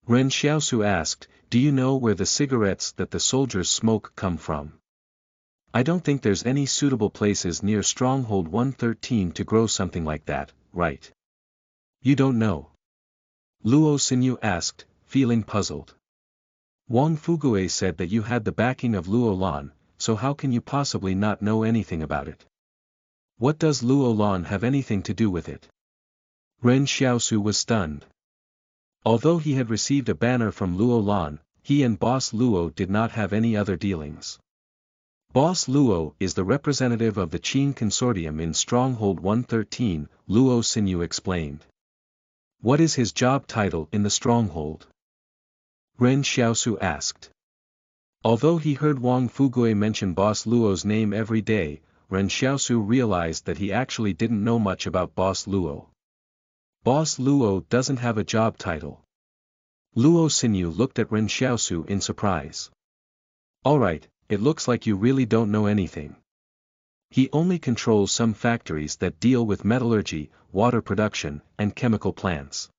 Ren Xiaosu asked, "Do you know where the cigarettes that the soldiers smoke come from?" "I don't think there's any suitable places near Stronghold 113 to grow something like that, right?" "You don't know?" Luo Xinyu asked, feeling puzzled. "Wang Fugue said that you had the backing of Luo Lan, so how can you possibly not know anything about it? What does Luo Lan have anything to do with it?" Ren Xiaosu was stunned. Although he had received a banner from Luo Lan, he and Boss Luo did not have any other dealings. Boss Luo is the representative of the Qin Consortium in Stronghold 113, Luo Xinyu explained. "What is his job title in the stronghold?" Ren Xiaosu asked. Although he heard Wang Fugue mention Boss Luo's name every day, Ren Xiaosu realized that he actually didn't know much about Boss Luo. Boss Luo doesn't have a job title. Luo Xinyu looked at Ren Xiaosu in surprise. "Alright, it looks like you really don't know anything. He only controls some factories that deal with metallurgy, water production, and chemical plants.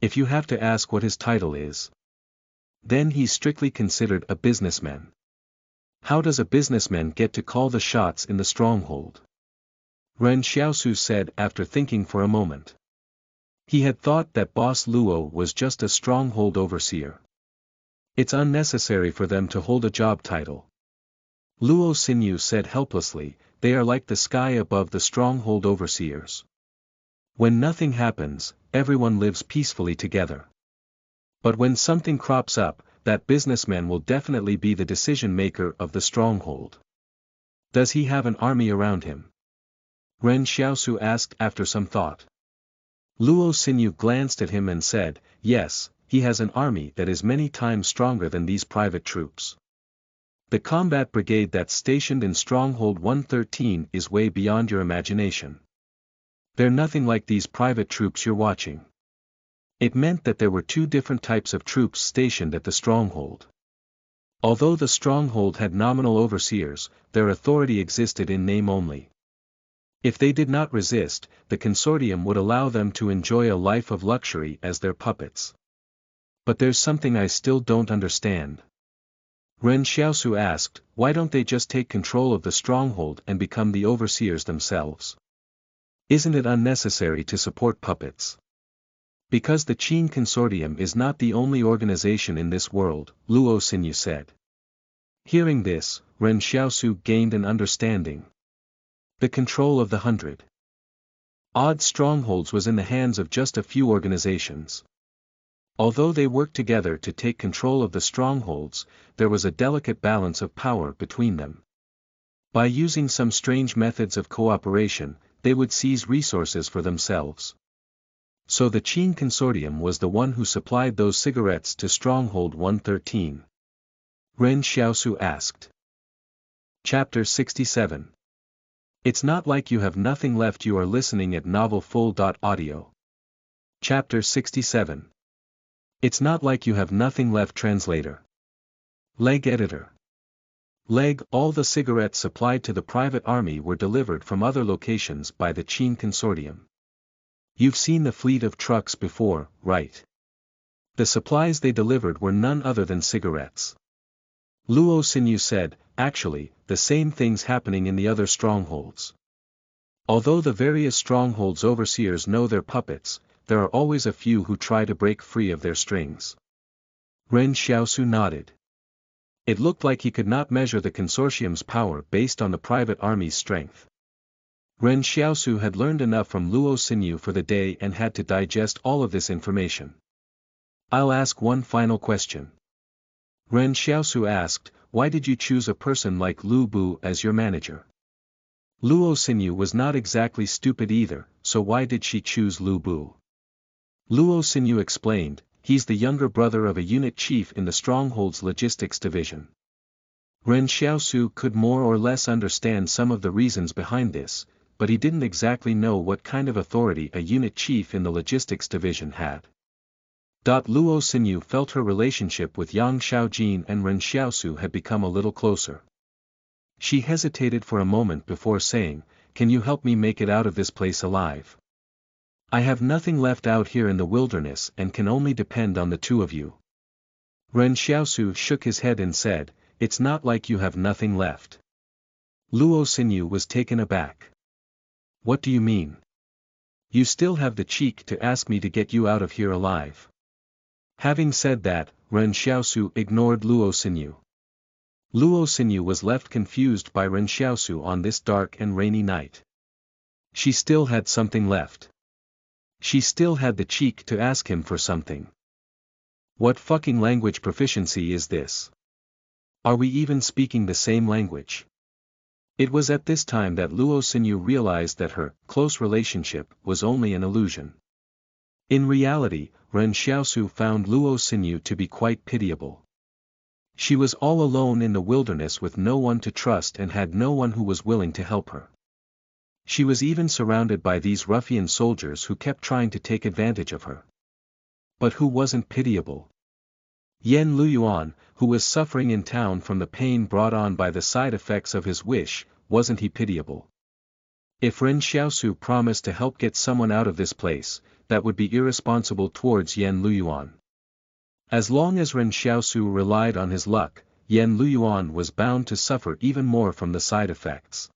If you have to ask what his title is, then he's strictly considered a businessman. How does a businessman get to call the shots in the stronghold?" Ren Xiaosu said after thinking for a moment. He had thought that Boss Luo was just a stronghold overseer. It's unnecessary for them to hold a job title. Luo Xinyu said helplessly, "They are like the sky above the stronghold overseers. When nothing happens, everyone lives peacefully together. But when something crops up, that businessman will definitely be the decision maker of the stronghold." "Does he have an army around him?" Ren Xiaosu asked after some thought. Luo Xinyu glanced at him and said, "Yes, he has an army that is many times stronger than these private troops. The combat brigade that's stationed in Stronghold 113 is way beyond your imagination. They're nothing like these private troops you're watching." It meant that there were 2 different types of troops stationed at the stronghold. Although the stronghold had nominal overseers, their authority existed in name only. If they did not resist, the consortium would allow them to enjoy a life of luxury as their puppets. "But there's something I still don't understand." Ren Xiaosu asked, "Why don't they just take control of the stronghold and become the overseers themselves? Isn't it unnecessary to support puppets?" "Because the Qin Consortium is not the only organization in this world," Luo Xinyu said. Hearing this, Ren Xiaosu gained an understanding. The control of the 100 odd strongholds was in the hands of just a few organizations. Although they worked together to take control of the strongholds, there was a delicate balance of power between them. By using some strange methods of cooperation, they would seize resources for themselves. So the Qin Consortium was the one who supplied those cigarettes to Stronghold 113. Ren Xiaosu asked. Chapter 67. It's not like you have nothing left. You are listening at novelfull.audio. Chapter 67. It's not like you have nothing left. Translator. Leg editor. Leg. All the cigarettes supplied to the private army were delivered from other locations by the Qin Consortium. You've seen the fleet of trucks before, right? The supplies they delivered were none other than cigarettes. Luo Xinyu said, "Actually, the same thing's happening in the other strongholds. Although the various strongholds' overseers know their puppets, there are always a few who try to break free of their strings. Ren Xiaosu nodded. It looked like he could not measure the consortium's power based on the private army's strength. Ren Xiaosu had learned enough from Luo Xinyu for the day and had to digest all of this information. I'll ask one final question. Ren Xiaosu asked, why did you choose a person like Lu Bu as your manager? Luo Xinyu was not exactly stupid either, so why did she choose Lu Bu? Luo Xinyu explained, he's the younger brother of a unit chief in the Stronghold's logistics division. Ren Xiaosu could more or less understand some of the reasons behind this, but he didn't exactly know what kind of authority a unit chief in the logistics division had. Luo Xinyu felt her relationship with Yang Xiaojin and Ren Xiaosu had become a little closer. She hesitated for a moment before saying, can you help me make it out of this place alive? I have nothing left out here in the wilderness and can only depend on the two of you. Ren Xiaosu shook his head and said, it's not like you have nothing left. Luo Xinyu was taken aback. What do you mean? You still have the cheek to ask me to get you out of here alive. Having said that, Ren Xiaosu ignored Luo Xinyu. Luo Xinyu was left confused by Ren Xiaosu on this dark and rainy night. She still had something left. She still had the cheek to ask him for something. What fucking language proficiency is this? Are we even speaking the same language? It was at this time that Luo Xinyu realized that her close relationship was only an illusion. In reality, Ren Xiaosu found Luo Xinyu to be quite pitiable. She was all alone in the wilderness with no one to trust and had no one who was willing to help her. She was even surrounded by these ruffian soldiers who kept trying to take advantage of her. But who wasn't pitiable? Yan Luyuan, who was suffering in town from the pain brought on by the side effects of his wish, wasn't he pitiable? If Ren Xiaosu promised to help get someone out of this place, that would be irresponsible towards Yan Luyuan. As long as Ren Xiaosu relied on his luck, Yan Luyuan was bound to suffer even more from the side effects.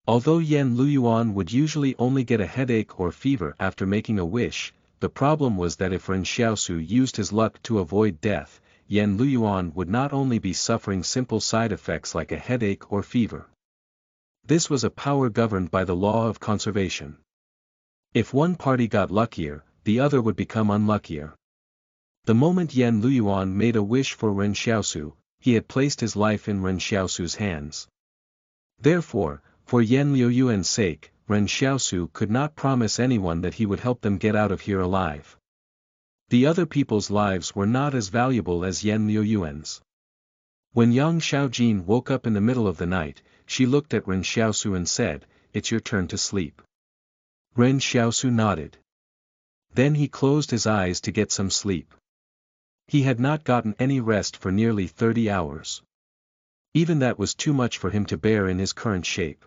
Although Yan Luyuan would usually only get a headache or fever after making a wish, the problem was that if Ren Xiaosu used his luck to avoid death, Yan Luyuan would not only be suffering simple side effects like a headache or fever. This was a power governed by the law of conservation. If one party got luckier, the other would become unluckier. The moment Yan Luyuan made a wish for Ren Xiaosu, he had placed his life in Ren Xiaosu's hands. Therefore, for Yan Luyuan's sake, Ren Xiaosu could not promise anyone that he would help them get out of here alive. The other people's lives were not as valuable as Yan Luyuan's. When Yang Xiaojin woke up in the middle of the night, she looked at Ren Xiaosu and said, it's your turn to sleep. Ren Xiaosu nodded. Then he closed his eyes to get some sleep. He had not gotten any rest for nearly 30 hours. Even that was too much for him to bear in his current shape.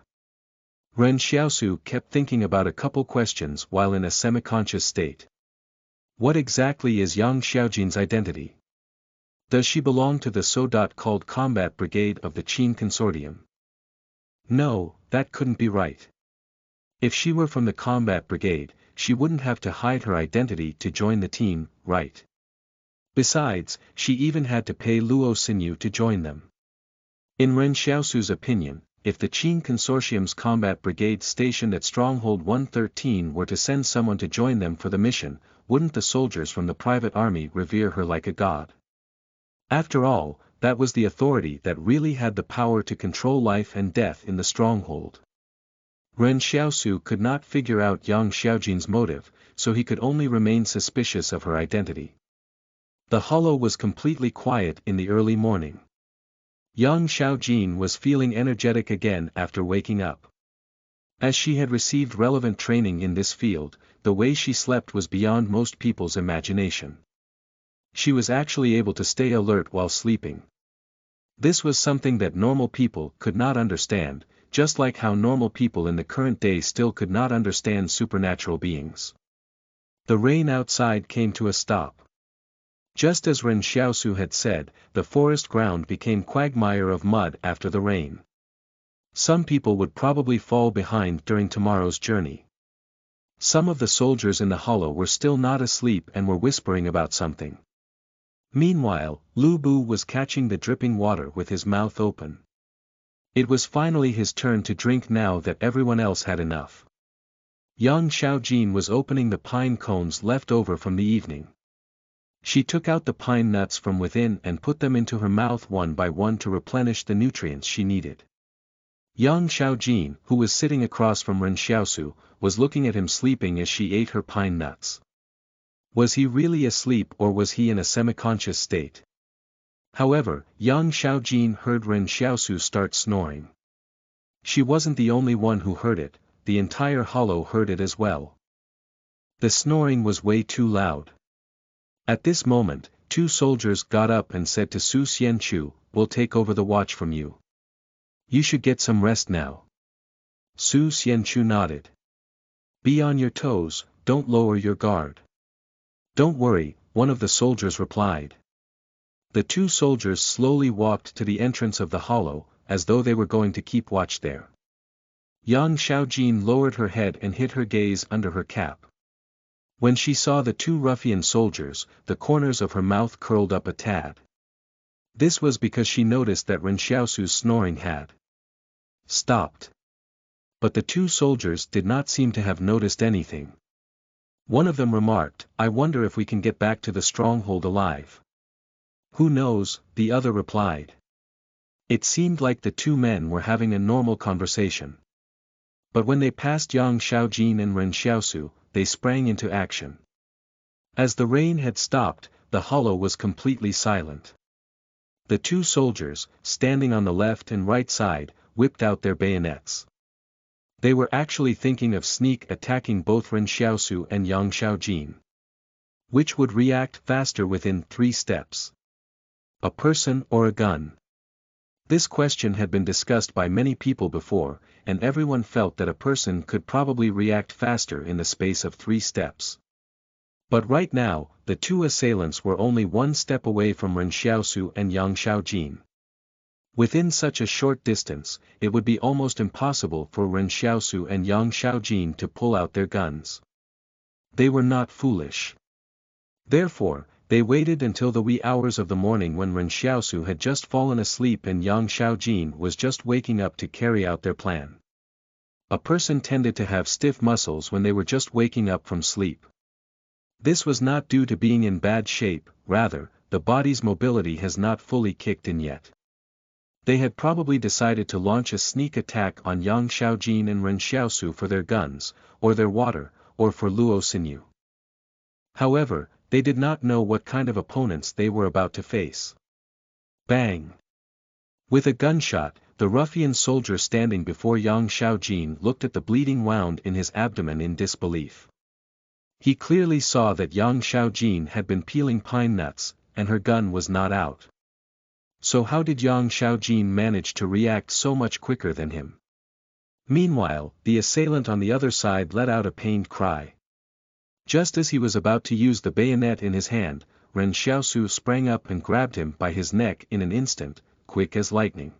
Ren Xiaosu kept thinking about a couple questions while in a semi-conscious state. What exactly is Yang Xiaojin's identity? Does she belong to the so-called combat brigade of the Qin Consortium? No, that couldn't be right. If she were from the combat brigade, she wouldn't have to hide her identity to join the team, right? Besides, she even had to pay Luo Xinyu to join them. In Ren Xiaosu's opinion, if the Qin Consortium's combat brigade stationed at Stronghold 113 were to send someone to join them for the mission, wouldn't the soldiers from the private army revere her like a god? After all, that was the authority that really had the power to control life and death in the Stronghold. Ren Xiaosu could not figure out Yang Xiaojin's motive, so he could only remain suspicious of her identity. The hollow was completely quiet in the early morning. Yang Xiaojin was feeling energetic again after waking up. As she had received relevant training in this field, the way she slept was beyond most people's imagination. She was actually able to stay alert while sleeping. This was something that normal people could not understand, just like how normal people in the current day still could not understand supernatural beings. The rain outside came to a stop. Just as Ren Xiaosu had said, the forest ground became quagmire of mud after the rain. Some people would probably fall behind during tomorrow's journey. Some of the soldiers in the hollow were still not asleep and were whispering about something. Meanwhile, Lu Bu was catching the dripping water with his mouth open. It was finally his turn to drink now that everyone else had enough. Yang Xiaojin was opening the pine cones left over from the evening. She took out the pine nuts from within and put them into her mouth one by one to replenish the nutrients she needed. Yang Xiaojin, who was sitting across from Ren Xiaosu, was looking at him sleeping as she ate her pine nuts. Was he really asleep or was he in a semi-conscious state? However, Yang Xiaojin heard Ren Xiaosu start snoring. She wasn't the only one who heard it, the entire hollow heard it as well. The snoring was way too loud. At this moment, two soldiers got up and said to Su Xianchu, "We'll take over the watch from you. You should get some rest now." Su Xianchu nodded. "Be on your toes, don't lower your guard." "Don't worry," one of the soldiers replied. The two soldiers slowly walked to the entrance of the hollow, as though they were going to keep watch there. Yang Xiaojin lowered her head and hid her gaze under her cap. When she saw the two ruffian soldiers, the corners of her mouth curled up a tad. This was because she noticed that Ren Xiaosu's snoring had stopped. But the two soldiers did not seem to have noticed anything. One of them remarked, "I wonder if we can get back to the stronghold alive." "Who knows," the other replied. It seemed like the two men were having a normal conversation. But when they passed Yang Xiaojin and Ren Xiaosu, they sprang into action. As the rain had stopped, the hollow was completely silent. The two soldiers, standing on the left and right side, whipped out their bayonets. They were actually thinking of sneak attacking both Ren Xiaosu and Yang Xiaojin. Which would react faster within 3 steps? A person or a gun? This question had been discussed by many people before, and everyone felt that a person could probably react faster in the space of 3 steps. But right now, the two assailants were only 1 step away from Ren Xiaosu and Yang Xiaojin. Within such a short distance, it would be almost impossible for Ren Xiaosu and Yang Xiaojin to pull out their guns. They were not foolish. Therefore, they waited until the wee hours of the morning when Ren Xiaosu had just fallen asleep and Yang Xiaojin was just waking up to carry out their plan. A person tended to have stiff muscles when they were just waking up from sleep. This was not due to being in bad shape, rather, the body's mobility has not fully kicked in yet. They had probably decided to launch a sneak attack on Yang Xiaojin and Ren Xiaosu for their guns, or their water, or for Luo sinew. However, they did not know what kind of opponents they were about to face. Bang! With a gunshot, the ruffian soldier standing before Yang Xiaojin looked at the bleeding wound in his abdomen in disbelief. He clearly saw that Yang Xiaojin had been peeling pine nuts, and her gun was not out. So how did Yang Xiaojin manage to react so much quicker than him? Meanwhile, the assailant on the other side let out a pained cry. Just as he was about to use the bayonet in his hand, Ren Xiaosu sprang up and grabbed him by his neck in an instant, quick as lightning.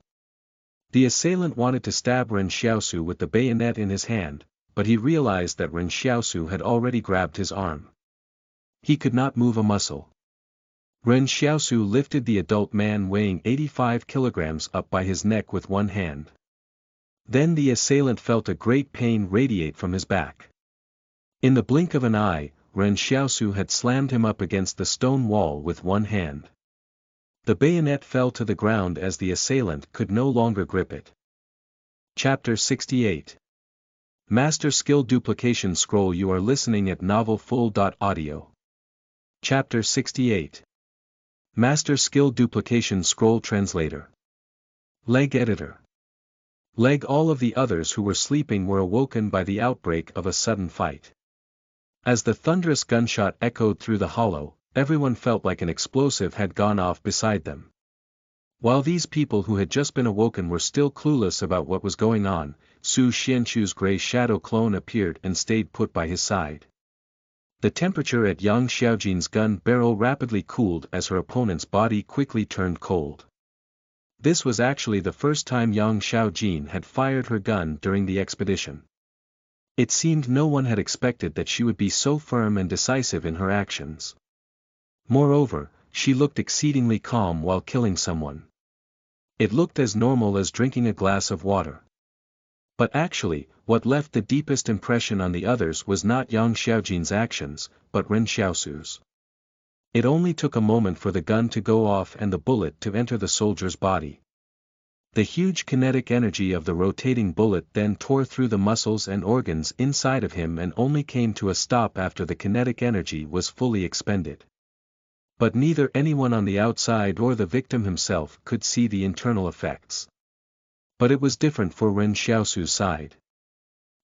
The assailant wanted to stab Ren Xiaosu with the bayonet in his hand, but he realized that Ren Xiaosu had already grabbed his arm. He could not move a muscle. Ren Xiaosu lifted the adult man weighing 85 kilograms up by his neck with one hand. Then the assailant felt a great pain radiate from his back. In the blink of an eye, Ren Xiaosu had slammed him up against the stone wall with one hand. The bayonet fell to the ground as the assailant could no longer grip it. Chapter 68. Master Skill Duplication Scroll. You are listening at novelfull.audio. Chapter 68. Master Skill Duplication Scroll Translator. Leg Editor. Leg. All of the others who were sleeping were awoken by the outbreak of a sudden fight. As the thunderous gunshot echoed through the hollow, everyone felt like an explosive had gone off beside them. While these people who had just been awoken were still clueless about what was going on, Su Xianchu's gray shadow clone appeared and stayed put by his side. The temperature at Yang Xiaojin's gun barrel rapidly cooled as her opponent's body quickly turned cold. This was actually the first time Yang Xiaojin had fired her gun during the expedition. It seemed no one had expected that she would be so firm and decisive in her actions. Moreover, she looked exceedingly calm while killing someone. It looked as normal as drinking a glass of water. But actually, what left the deepest impression on the others was not Yang Xiaojin's actions, but Ren Xiaosu's. It only took a moment for the gun to go off and the bullet to enter the soldier's body. The huge kinetic energy of the rotating bullet then tore through the muscles and organs inside of him and only came to a stop after the kinetic energy was fully expended. But neither anyone on the outside or the victim himself could see the internal effects. But it was different for Ren Xiaosu's side.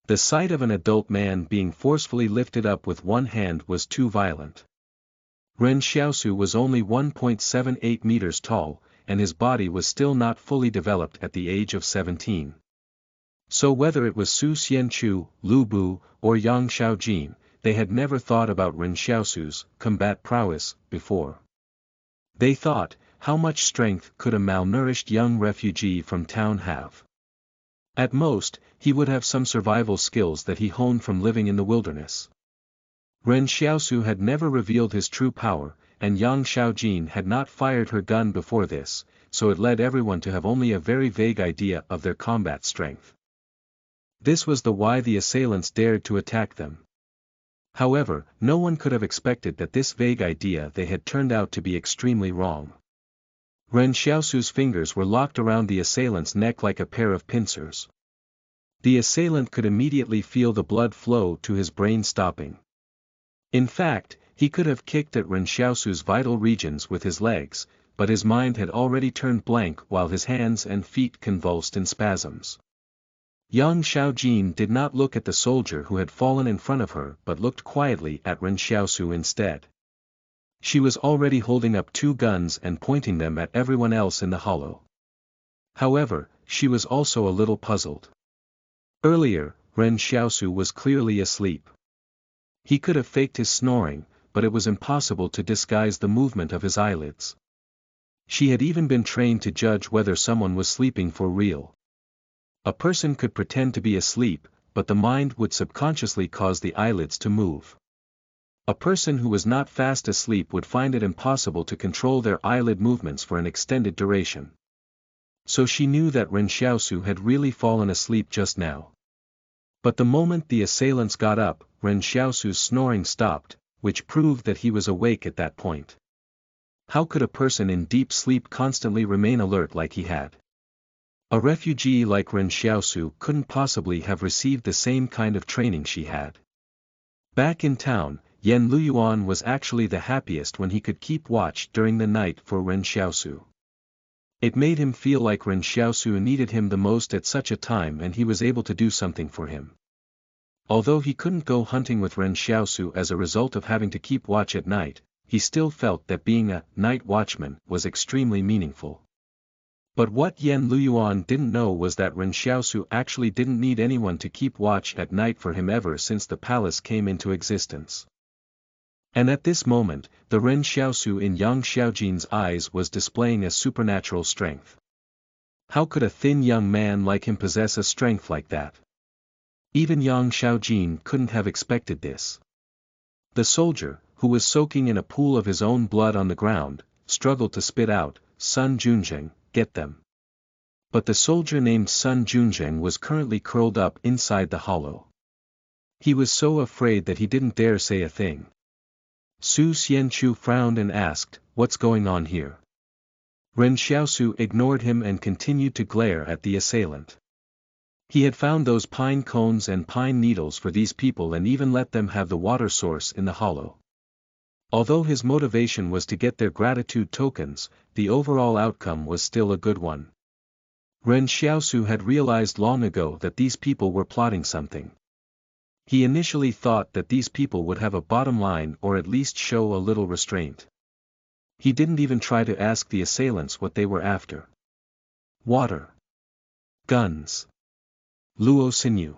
The sight of an adult man being forcefully lifted up with one hand was too violent. Ren Xiaosu was only 1.78 meters tall, and his body was still not fully developed at the age of 17. So whether it was Su Xianchu, Lu Bu, or Yang Xiaojin, they had never thought about Ren Xiaosu's combat prowess before. They thought, how much strength could a malnourished young refugee from town have? At most, he would have some survival skills that he honed from living in the wilderness. Ren Xiaosu had never revealed his true power, and Yang Xiaojin had not fired her gun before this, so it led everyone to have only a very vague idea of their combat strength. This was why the assailants dared to attack them. However, no one could have expected that this vague idea they had turned out to be extremely wrong. Ren Xiaosu's fingers were locked around the assailant's neck like a pair of pincers. The assailant could immediately feel the blood flow to his brain, stopping. In fact, he could have kicked at Ren Xiaosu's vital regions with his legs, but his mind had already turned blank while his hands and feet convulsed in spasms. Yang Xiaojin did not look at the soldier who had fallen in front of her but looked quietly at Ren Xiaosu instead. She was already holding up two guns and pointing them at everyone else in the hollow. However, she was also a little puzzled. Earlier, Ren Xiaosu was clearly asleep. He could have faked his snoring, but it was impossible to disguise the movement of his eyelids. She had even been trained to judge whether someone was sleeping for real. A person could pretend to be asleep, but the mind would subconsciously cause the eyelids to move. A person who was not fast asleep would find it impossible to control their eyelid movements for an extended duration. So she knew that Ren Xiaosu had really fallen asleep just now. But the moment the assailants got up, Ren Xiaosu's snoring stopped, which proved that he was awake at that point. How could a person in deep sleep constantly remain alert like he had? A refugee like Ren Xiaosu couldn't possibly have received the same kind of training she had. Back in town, Yan Luyuan was actually the happiest when he could keep watch during the night for Ren Xiaosu. It made him feel like Ren Xiaosu needed him the most at such a time and he was able to do something for him. Although he couldn't go hunting with Ren Xiaosu as a result of having to keep watch at night, he still felt that being a night watchman was extremely meaningful. But what Yan Luyuan didn't know was that Ren Xiaosu actually didn't need anyone to keep watch at night for him ever since the palace came into existence. And at this moment, the Ren Xiaosu in Yang Xiaojin's eyes was displaying a supernatural strength. How could a thin young man like him possess a strength like that? Even Yang Xiaojin couldn't have expected this. The soldier, who was soaking in a pool of his own blood on the ground, struggled to spit out, "Sun Junzheng, get them." But the soldier named Sun Junzheng was currently curled up inside the hollow. He was so afraid that he didn't dare say a thing. Su Xianchu frowned and asked, "What's going on here?" Ren Xiaosu ignored him and continued to glare at the assailant. He had found those pine cones and pine needles for these people and even let them have the water source in the hollow. Although his motivation was to get their gratitude tokens, the overall outcome was still a good one. Ren Xiaosu had realized long ago that these people were plotting something. He initially thought that these people would have a bottom line or at least show a little restraint. He didn't even try to ask the assailants what they were after. Water. Guns. Luo sinew.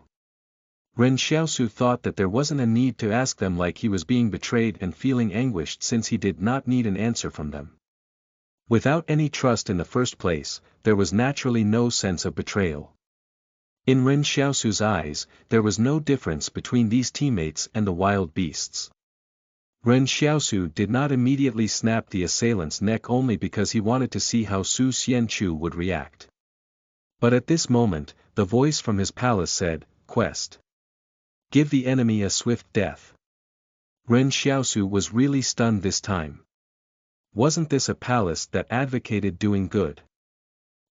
Ren Xiaosu thought that there wasn't a need to ask them, like he was being betrayed and feeling anguished since he did not need an answer from them. Without any trust in the first place, there was naturally no sense of betrayal. In Ren Xiaosu's eyes, there was no difference between these teammates and the wild beasts. Ren Xiaosu did not immediately snap the assailant's neck only because he wanted to see how Su Xianchu would react. But at this moment, the voice from his palace said, "Quest. Give the enemy a swift death." Ren Xiaosu was really stunned this time. Wasn't this a palace that advocated doing good?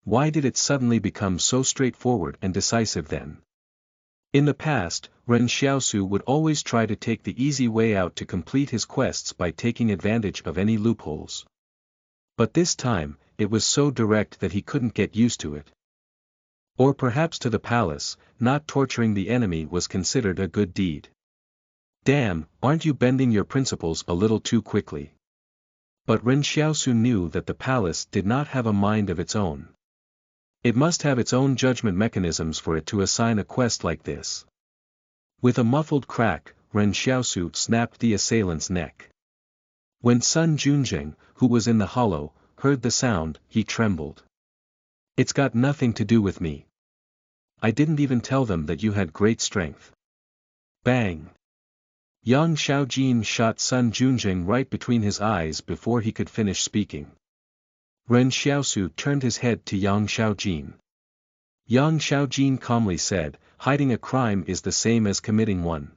Why did it suddenly become so straightforward and decisive then? In the past, Ren Xiaosu would always try to take the easy way out to complete his quests by taking advantage of any loopholes. But this time, it was so direct that he couldn't get used to it. Or perhaps to the palace, not torturing the enemy was considered a good deed. Damn, aren't you bending your principles a little too quickly? But Ren Xiaosu knew that the palace did not have a mind of its own. It must have its own judgment mechanisms for it to assign a quest like this. With a muffled crack, Ren Xiaosu snapped the assailant's neck. When Sun Junjing, who was in the hollow, heard the sound, he trembled. "It's got nothing to do with me. I didn't even tell them that you had great strength." Bang! Yang Xiaojin shot Sun Junjing right between his eyes before he could finish speaking. Ren Xiaosu turned his head to Yang Xiaojin. Yang Xiaojin calmly said, "Hiding a crime is the same as committing one."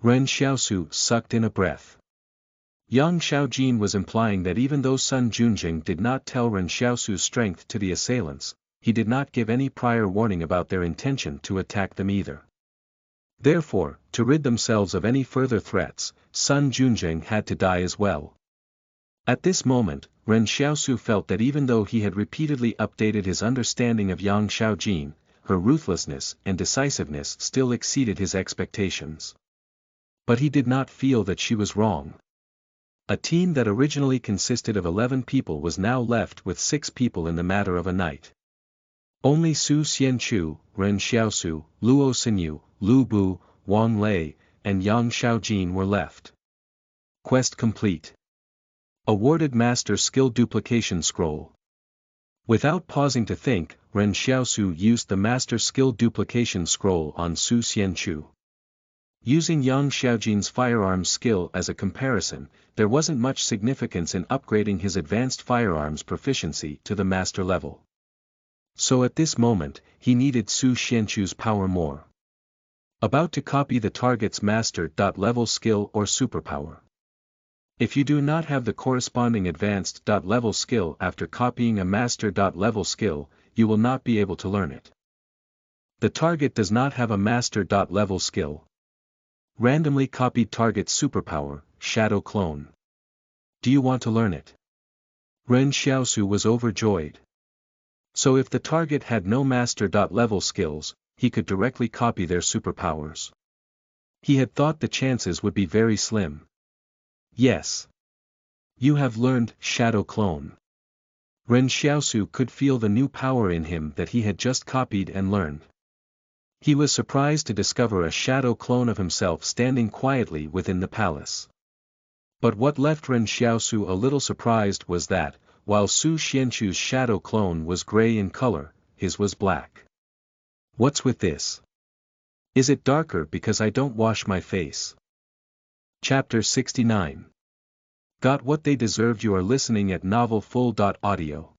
Ren Xiaosu sucked in a breath. Yang Xiaojin was implying that even though Sun Junjing did not tell Ren Xiaosu's strength to the assailants, he did not give any prior warning about their intention to attack them either. Therefore, to rid themselves of any further threats, Sun Junjing had to die as well. At this moment, Ren Xiaosu felt that even though he had repeatedly updated his understanding of Yang Xiaojin, her ruthlessness and decisiveness still exceeded his expectations. But he did not feel that she was wrong. A team that originally consisted of 11 people was now left with 6 people in the matter of a night. Only Su Xianchu, Ren Xiaosu, Luo Xinyu, Lu Bu, Wang Lei, and Yang Xiaojin were left. Quest complete. Awarded Master Skill Duplication Scroll. Without pausing to think, Ren Xiaosu used the Master Skill Duplication Scroll on Su Xianchu. Using Yang Xiaojin's firearms skill as a comparison, there wasn't much significance in upgrading his advanced firearms proficiency to the master level. So at this moment, he needed Su Xianchu's power more. About to copy the target's master.level skill or superpower. If you do not have the corresponding advanced.level skill after copying a master.level skill, you will not be able to learn it. The target does not have a master.level skill. Randomly copied target superpower, Shadow Clone. Do you want to learn it? Ren Xiaosu was overjoyed. So if the target had no master.level skills, he could directly copy their superpowers. He had thought the chances would be very slim. Yes. You have learned Shadow Clone. Ren Xiaosu could feel the new power in him that he had just copied and learned. He was surprised to discover a shadow clone of himself standing quietly within the palace. But what left Ren Xiaosu a little surprised was that, while Su Xianchu's shadow clone was gray in color, his was black. What's with this? Is it darker because I don't wash my face? Chapter 69. Got what they deserved. You are listening at novelfull.audio.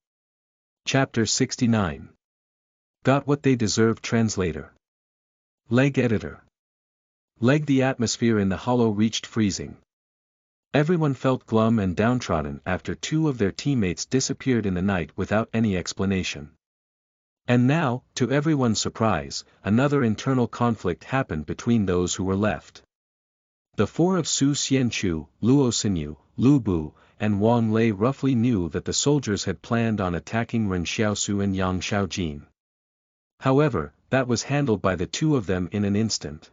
Chapter 69. Got what they deserved. Translator. Leg editor. Leg. The atmosphere in the hollow reached freezing. Everyone felt glum and downtrodden after 2 of their teammates disappeared in the night without any explanation. And now, to everyone's surprise, another internal conflict happened between those who were left. The 4 of Su Xianchu, Luo Xinyu, Lu Bu, and Wang Lei roughly knew that the soldiers had planned on attacking Ren Xiaosu and Yang Xiaojin. However, that was handled by the 2 of them in an instant.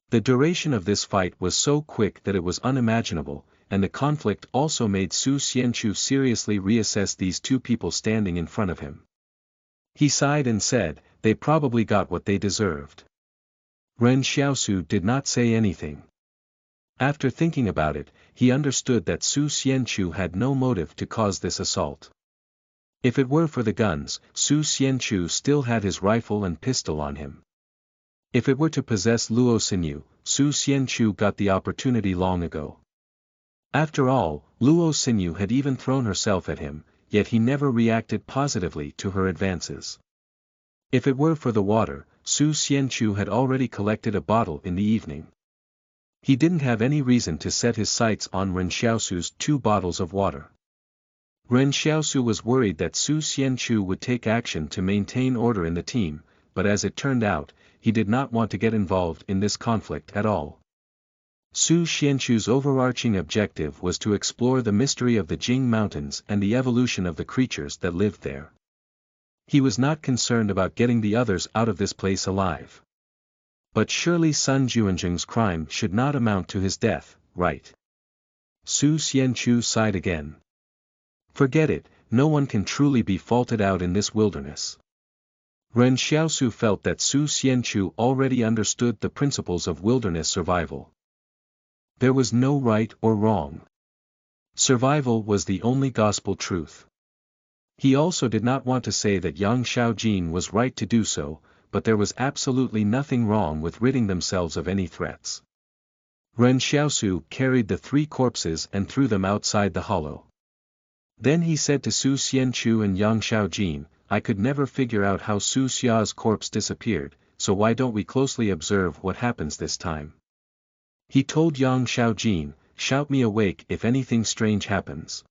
The duration of this fight was so quick that it was unimaginable, and the conflict also made Su Xianchu seriously reassess these 2 people standing in front of him. He sighed and said, "They probably got what they deserved." Ren Xiaosu did not say anything. After thinking about it, he understood that Su Xianchu had no motive to cause this assault. If it were for the guns, Su Xianchu still had his rifle and pistol on him. If it were to possess Luo Xinyu, Su Xianchu got the opportunity long ago. After all, Luo Xinyu had even thrown herself at him, yet he never reacted positively to her advances. If it were for the water, Su Xianchu had already collected a bottle in the evening. He didn't have any reason to set his sights on Ren Xiaosu's 2 bottles of water. Ren Xiaosu was worried that Su Xianchu would take action to maintain order in the team, but as it turned out, he did not want to get involved in this conflict at all. Su Xianchu's overarching objective was to explore the mystery of the Jing Mountains and the evolution of the creatures that lived there. He was not concerned about getting the others out of this place alive. But surely Sun Juanzheng's crime should not amount to his death, right? Su Xianchu sighed again. Forget it, no one can truly be faulted out in this wilderness. Ren Xiaosu felt that Su Xianchu already understood the principles of wilderness survival. There was no right or wrong. Survival was the only gospel truth. He also did not want to say that Yang Xiaojin was right to do so, but there was absolutely nothing wrong with ridding themselves of any threats. Ren Xiaosu carried the 3 corpses and threw them outside the hollow. Then he said to Su Xianchu and Yang Xiaojin, I could never figure out how Su Xia's corpse disappeared, so why don't we closely observe what happens this time? He told Yang Xiaojin, shout me awake if anything strange happens.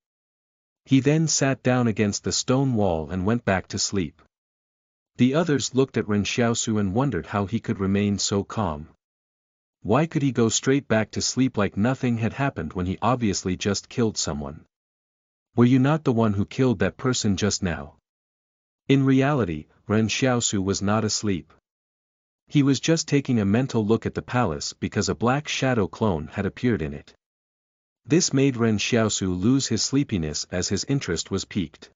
He then sat down against the stone wall and went back to sleep. The others looked at Ren Xiaosu and wondered how he could remain so calm. Why could he go straight back to sleep like nothing had happened when he obviously just killed someone? Were you not the one who killed that person just now? In reality, Ren Xiaosu was not asleep. He was just taking a mental look at the palace because a black shadow clone had appeared in it. This made Ren Xiaosu lose his sleepiness as his interest was piqued.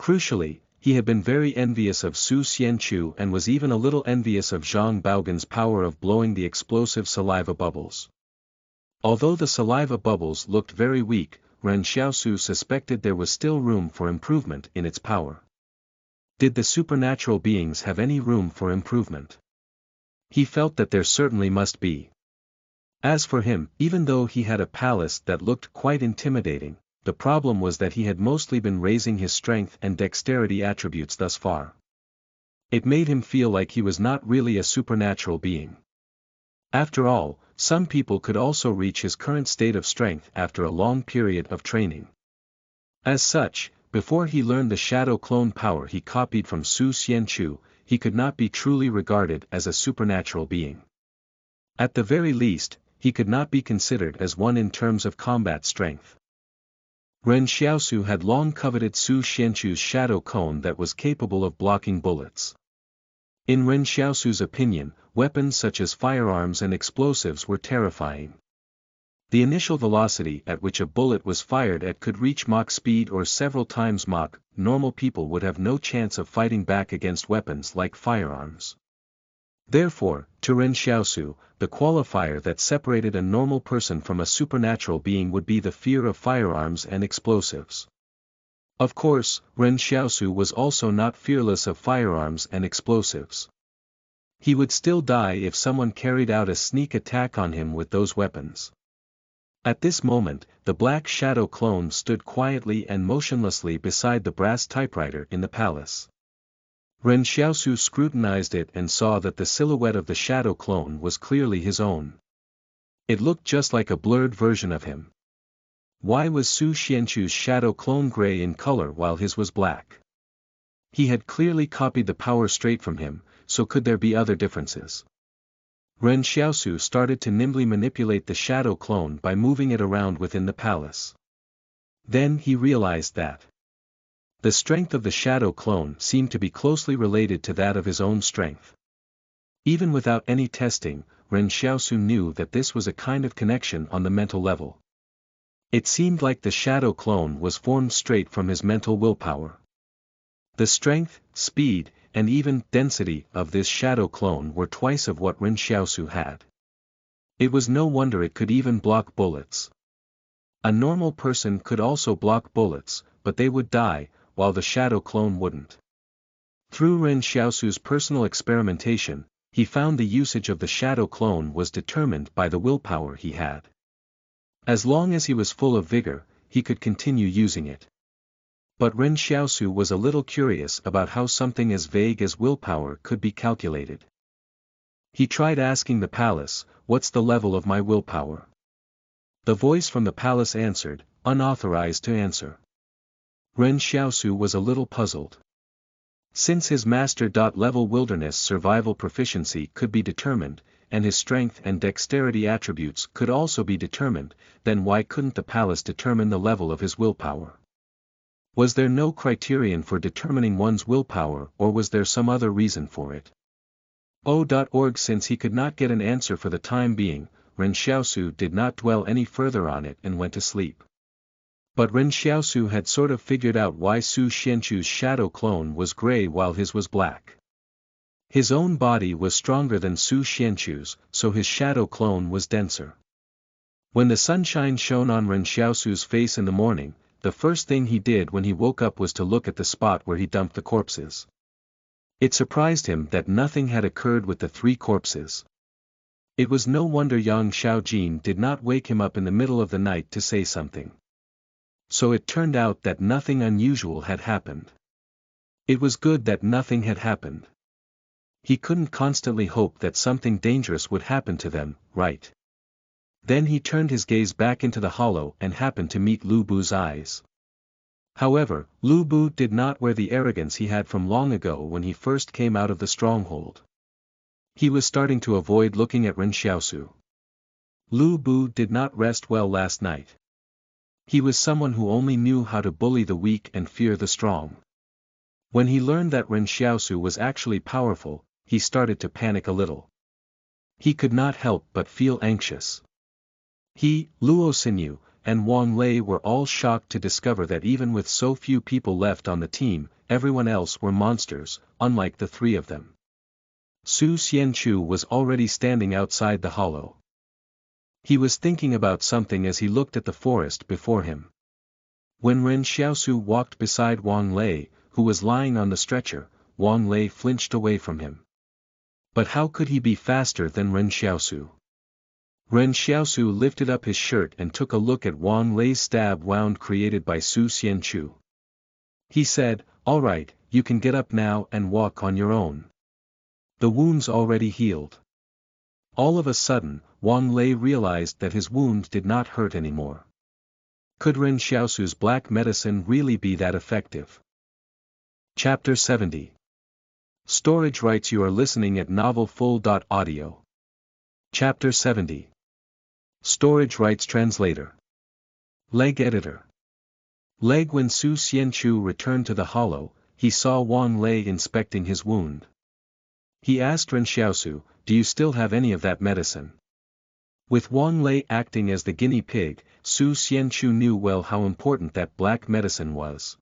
Crucially, he had been very envious of Su Xianchu and was even a little envious of Zhang Baogan's power of blowing the explosive saliva bubbles. Although the saliva bubbles looked very weak, Ren Xiaosu suspected there was still room for improvement in its power. Did the supernatural beings have any room for improvement? He felt that there certainly must be. As for him, even though he had a palace that looked quite intimidating, the problem was that he had mostly been raising his strength and dexterity attributes thus far. It made him feel like he was not really a supernatural being. After all, some people could also reach his current state of strength after a long period of training. As such, before he learned the shadow clone power he copied from Su Xianchu, he could not be truly regarded as a supernatural being. At the very least, he could not be considered as one in terms of combat strength. Ren Xiaosu had long coveted Su Xianchu's shadow cone that was capable of blocking bullets. In Ren Xiaosu's opinion, weapons such as firearms and explosives were terrifying. The initial velocity at which a bullet was fired at could reach Mach speed or several times Mach. Normal people would have no chance of fighting back against weapons like firearms. Therefore, to Ren Xiaosu, the qualifier that separated a normal person from a supernatural being would be the fear of firearms and explosives. Of course, Ren Xiaosu was also not fearless of firearms and explosives. He would still die if someone carried out a sneak attack on him with those weapons. At this moment, the black shadow clone stood quietly and motionlessly beside the brass typewriter in the palace. Ren Xiaosu scrutinized it and saw that the silhouette of the shadow clone was clearly his own. It looked just like a blurred version of him. Why was Su Xianchu's shadow clone gray in color while his was black? He had clearly copied the power straight from him, so could there be other differences? Ren Xiaosu started to nimbly manipulate the shadow clone by moving it around within the palace. Then he realized that the strength of the shadow clone seemed to be closely related to that of his own strength. Even without any testing, Ren Xiaosu knew that this was a kind of connection on the mental level. It seemed like the shadow clone was formed straight from his mental willpower. The strength, speed, and even density of this shadow clone were twice of what Ren Xiaosu had. It was no wonder it could even block bullets. A normal person could also block bullets, but they would die, while the shadow clone wouldn't. Through Ren Xiaosu's personal experimentation, he found the usage of the shadow clone was determined by the willpower he had. As long as he was full of vigor, he could continue using it. But Ren Xiaosu was a little curious about how something as vague as willpower could be calculated. He tried asking the palace, "What's the level of my willpower?" The voice from the palace answered, "Unauthorized to answer." Ren Xiaosu was a little puzzled. Since his master-level wilderness survival proficiency could be determined, and his strength and dexterity attributes could also be determined, then why couldn't the palace determine the level of his willpower? Was there no criterion for determining one's willpower, or was there some other reason for it? O.org. Since he could not get an answer for the time being, Ren Xiaosu did not dwell any further on it and went to sleep. But Ren Xiaosu had sort of figured out why Su Xianchu's shadow clone was gray while his was black. His own body was stronger than Su Xianchu's, so his shadow clone was denser. When the sunshine shone on Ren Xiaosu's face in the morning, the first thing he did when he woke up was to look at the spot where he dumped the corpses. It surprised him that nothing had occurred with the 3 corpses. It was no wonder Yang Xiaojin did not wake him up in the middle of the night to say something. So it turned out that nothing unusual had happened. It was good that nothing had happened. He couldn't constantly hope that something dangerous would happen to them, right? Then he turned his gaze back into the hollow and happened to meet Lu Bu's eyes. However, Lu Bu did not wear the arrogance he had from long ago when he first came out of the stronghold. He was starting to avoid looking at Ren Xiaosu. Lu Bu did not rest well last night. He was someone who only knew how to bully the weak and fear the strong. When he learned that Ren Xiaosu was actually powerful, he started to panic a little. He could not help but feel anxious. He, Luo Xinyu, and Wang Lei were all shocked to discover that even with so few people left on the team, everyone else were monsters, unlike the 3 of them. Su Xianchu was already standing outside the hollow. He was thinking about something as he looked at the forest before him. When Ren Xiaosu walked beside Wang Lei, who was lying on the stretcher, Wang Lei flinched away from him. But how could he be faster than Ren Xiaosu? Ren Xiaosu lifted up his shirt and took a look at Wang Lei's stab wound created by Su Xianchu. He said, "All right, you can get up now and walk on your own. The wound's already healed." All of a sudden, Wang Lei realized that his wound did not hurt anymore. Could Ren Xiaosu's black medicine really be that effective? Chapter 70. Storage rights. You are listening at novelfull.audio. Chapter 70. Storage rights. Translator. Leg editor. Leg. When Su Xianchu returned to the hollow, he saw Wang Lei inspecting his wound. He asked Ren Xiaosu, "Do you still have any of that medicine?" With Wang Lei acting as the guinea pig, Su Xianchu knew well how important that black medicine was.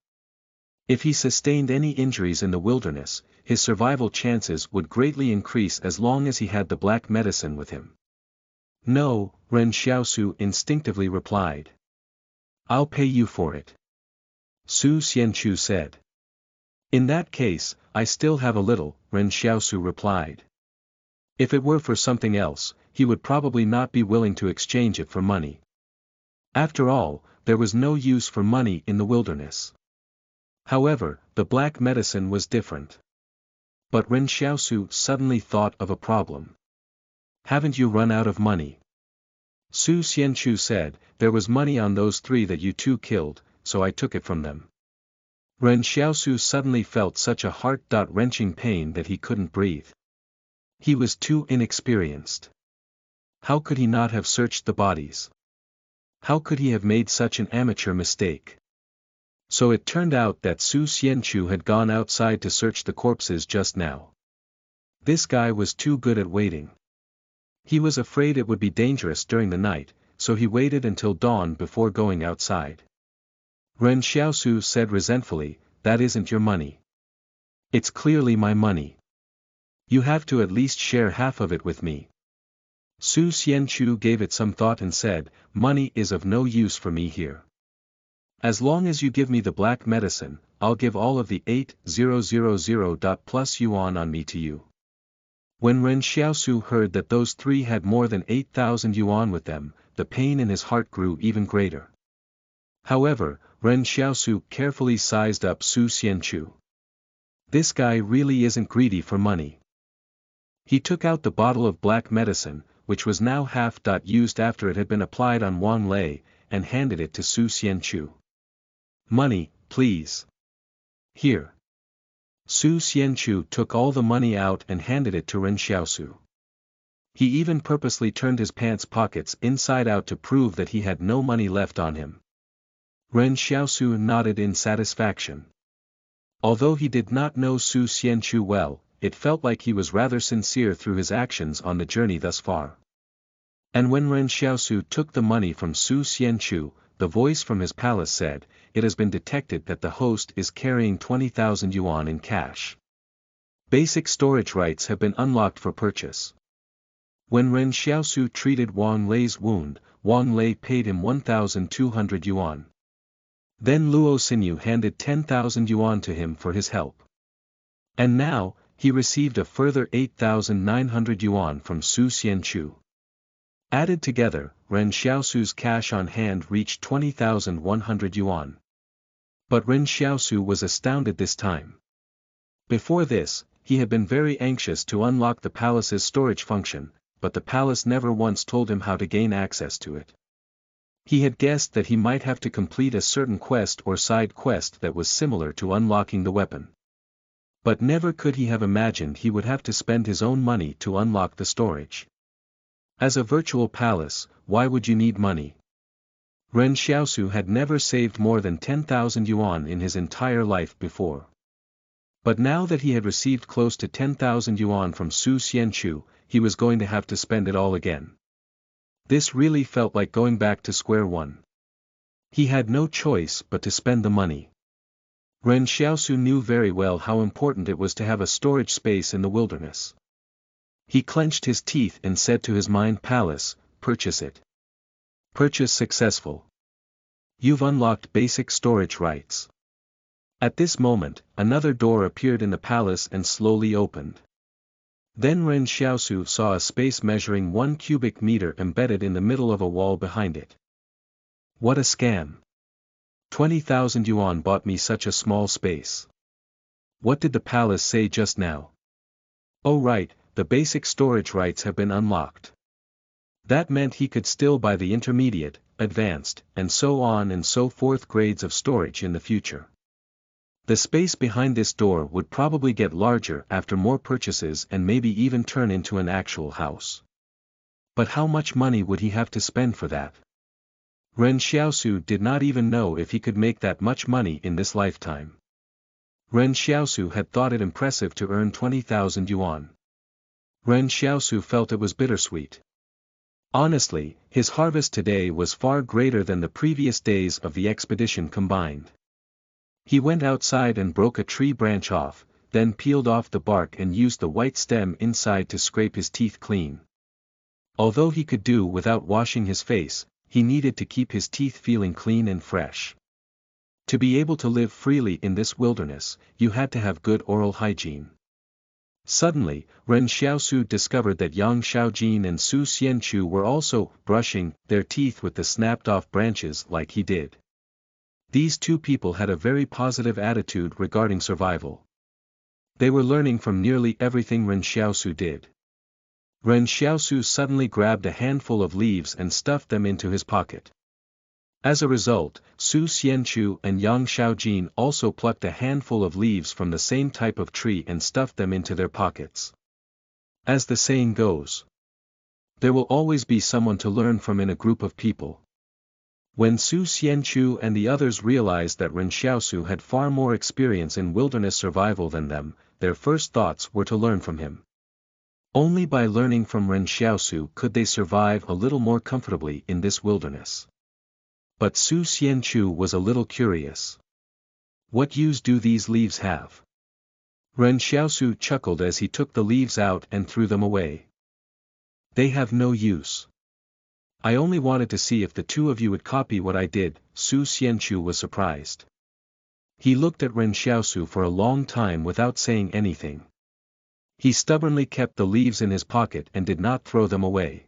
If he sustained any injuries in the wilderness, his survival chances would greatly increase as long as he had the black medicine with him. "No," Ren Xiaosu instinctively replied. "I'll pay you for it," Su Xianchu said. "In that case, I still have a little," Ren Xiaosu replied. If it were for something else, he would probably not be willing to exchange it for money. After all, there was no use for money in the wilderness. However, the black medicine was different. But Ren Xiaosu suddenly thought of a problem. "Haven't you run out of money?" Su Xianchu said, "There was money on those 3 that you 2 killed, so I took it from them." Ren Xiaosu suddenly felt such a heart-wrenching pain that he couldn't breathe. He was too inexperienced. How could he not have searched the bodies? How could he have made such an amateur mistake? So it turned out that Su Xianchu had gone outside to search the corpses just now. This guy was too good at waiting. He was afraid it would be dangerous during the night, so he waited until dawn before going outside. Ren Xiaosu said resentfully, "That isn't your money. It's clearly my money. You have to at least share half of it with me." Su Xianchu gave it some thought and said, "Money is of no use for me here. As long as you give me the black medicine, I'll give all of the 8,000 plus yuan on me to you." When Ren Xiaosu heard that those three had more than 8,000 yuan with them, the pain in his heart grew even greater. However, Ren Xiaosu carefully sized up Su Xianchu. This guy really isn't greedy for money. He took out the bottle of black medicine, which was now half used after it had been applied on Wang Lei, and handed it to Su Xianchu. "Money, please." "Here." Su Xianchu took all the money out and handed it to Ren Xiaosu. He even purposely turned his pants pockets inside out to prove that he had no money left on him. Ren Xiaosu nodded in satisfaction. Although he did not know Su Xianchu well, it felt like he was rather sincere through his actions on the journey thus far. And when Ren Xiaosu took the money from Su Xianchu, the voice from his palace said, "It has been detected that the host is carrying 20,000 yuan in cash. Basic storage rights have been unlocked for purchase." When Ren Xiaosu treated Wang Lei's wound, Wang Lei paid him 1,200 yuan. Then Luo Xinyu handed 10,000 yuan to him for his help. And now, he received a further 8,900 yuan from Su Xianchu. Added together, Ren Xiaosu's cash on hand reached 20,100 yuan. But Ren Xiaosu was astounded this time. Before this, he had been very anxious to unlock the palace's storage function, but the palace never once told him how to gain access to it. He had guessed that he might have to complete a certain quest or side quest that was similar to unlocking the weapon. But never could he have imagined he would have to spend his own money to unlock the storage. As a virtual palace, why would you need money? Ren Xiaosu had never saved more than 10,000 yuan in his entire life before. But now that he had received close to 10,000 yuan from Su Xianchu, he was going to have to spend it all again. This really felt like going back to square one. He had no choice but to spend the money. Ren Xiaosu knew very well how important it was to have a storage space in the wilderness. He clenched his teeth and said to his mind palace, "Purchase it. Purchase successful. You've unlocked basic storage rights." At this moment, another door appeared in the palace and slowly opened. Then Ren Xiaosu saw a space measuring 1 cubic meter embedded in the middle of a wall behind it. What a scam! 20,000 yuan bought me such a small space. What did the palace say just now? Oh right, the basic storage rights have been unlocked. That meant he could still buy the intermediate, advanced, and so on and so forth grades of storage in the future. The space behind this door would probably get larger after more purchases and maybe even turn into an actual house. But how much money would he have to spend for that? Ren Xiaosu did not even know if he could make that much money in this lifetime. Ren Xiaosu had thought it impressive to earn 20,000 yuan. Ren Xiaosu felt it was bittersweet. Honestly, his harvest today was far greater than the previous days of the expedition combined. He went outside and broke a tree branch off, then peeled off the bark and used the white stem inside to scrape his teeth clean. Although he could do without washing his face, he needed to keep his teeth feeling clean and fresh. To be able to live freely in this wilderness, you had to have good oral hygiene. Suddenly, Ren Xiaosu discovered that Yang Xiaojin and Su Xianchu were also brushing their teeth with the snapped-off branches like he did. These two people had a very positive attitude regarding survival. They were learning from nearly everything Ren Xiaosu did. Ren Xiaosu suddenly grabbed a handful of leaves and stuffed them into his pocket. As a result, Su Xianchu and Yang Xiaojin also plucked a handful of leaves from the same type of tree and stuffed them into their pockets. As the saying goes, there will always be someone to learn from in a group of people. When Su Xianchu and the others realized that Ren Xiaosu had far more experience in wilderness survival than them, their first thoughts were to learn from him. Only by learning from Ren Xiaosu could they survive a little more comfortably in this wilderness. But Su Xianchu was a little curious. What use do these leaves have? Ren Xiaosu chuckled as he took the leaves out and threw them away. They have no use. I only wanted to see if the two of you would copy what I did. Su Xianchu was surprised. He looked at Ren Xiaosu for a long time without saying anything. He stubbornly kept the leaves in his pocket and did not throw them away.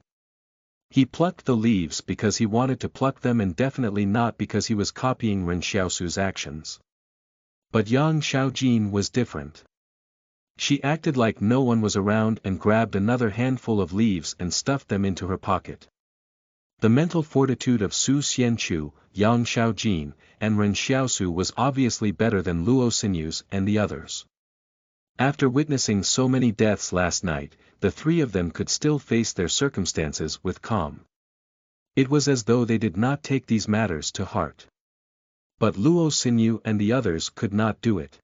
He plucked the leaves because he wanted to pluck them and definitely not because he was copying Ren Xiaosu's actions. But Yang Xiaojin was different. She acted like no one was around and grabbed another handful of leaves and stuffed them into her pocket. The mental fortitude of Su Xianchu, Yang Xiaojin, and Ren Xiaosu was obviously better than Luo Xinyu's and the others. After witnessing so many deaths last night, the three of them could still face their circumstances with calm. It was as though they did not take these matters to heart. But Luo Xinyu and the others could not do it.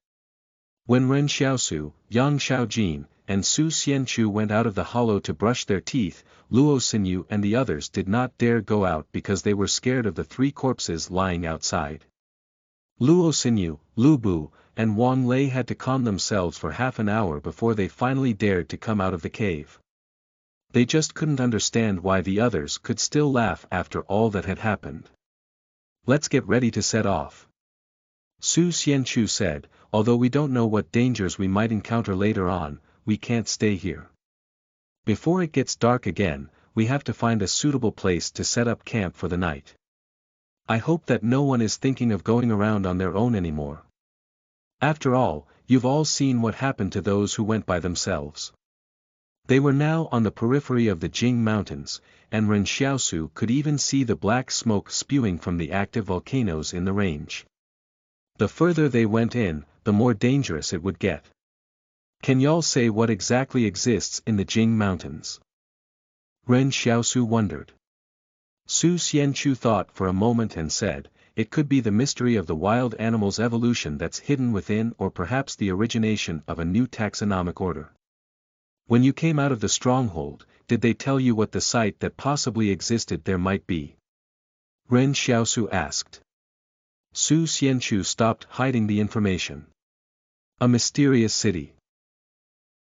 When Ren Xiaosu, Yang Xiaojin, and Su Xianchu went out of the hollow to brush their teeth, Luo Xinyu and the others did not dare go out because they were scared of the three corpses lying outside. Luo Xinyu, Lu Bu, and Wang Lei had to calm themselves for half an hour before they finally dared to come out of the cave. They just couldn't understand why the others could still laugh after all that had happened. Let's get ready to set off. Su Xianchu said, although we don't know what dangers we might encounter later on, we can't stay here. Before it gets dark again, we have to find a suitable place to set up camp for the night. I hope that no one is thinking of going around on their own anymore. After all, you've all seen what happened to those who went by themselves. They were now on the periphery of the Jing Mountains, and Ren Xiaosu could even see the black smoke spewing from the active volcanoes in the range. The further they went in, the more dangerous it would get. Can y'all say what exactly exists in the Jing Mountains? Ren Xiaosu wondered. Su Xianchu thought for a moment and said, it could be the mystery of the wild animal's evolution that's hidden within, or perhaps the origination of a new taxonomic order. When you came out of the stronghold, did they tell you what the site that possibly existed there might be? Ren Xiaosu asked. Su Xianchu stopped hiding the information. A mysterious city.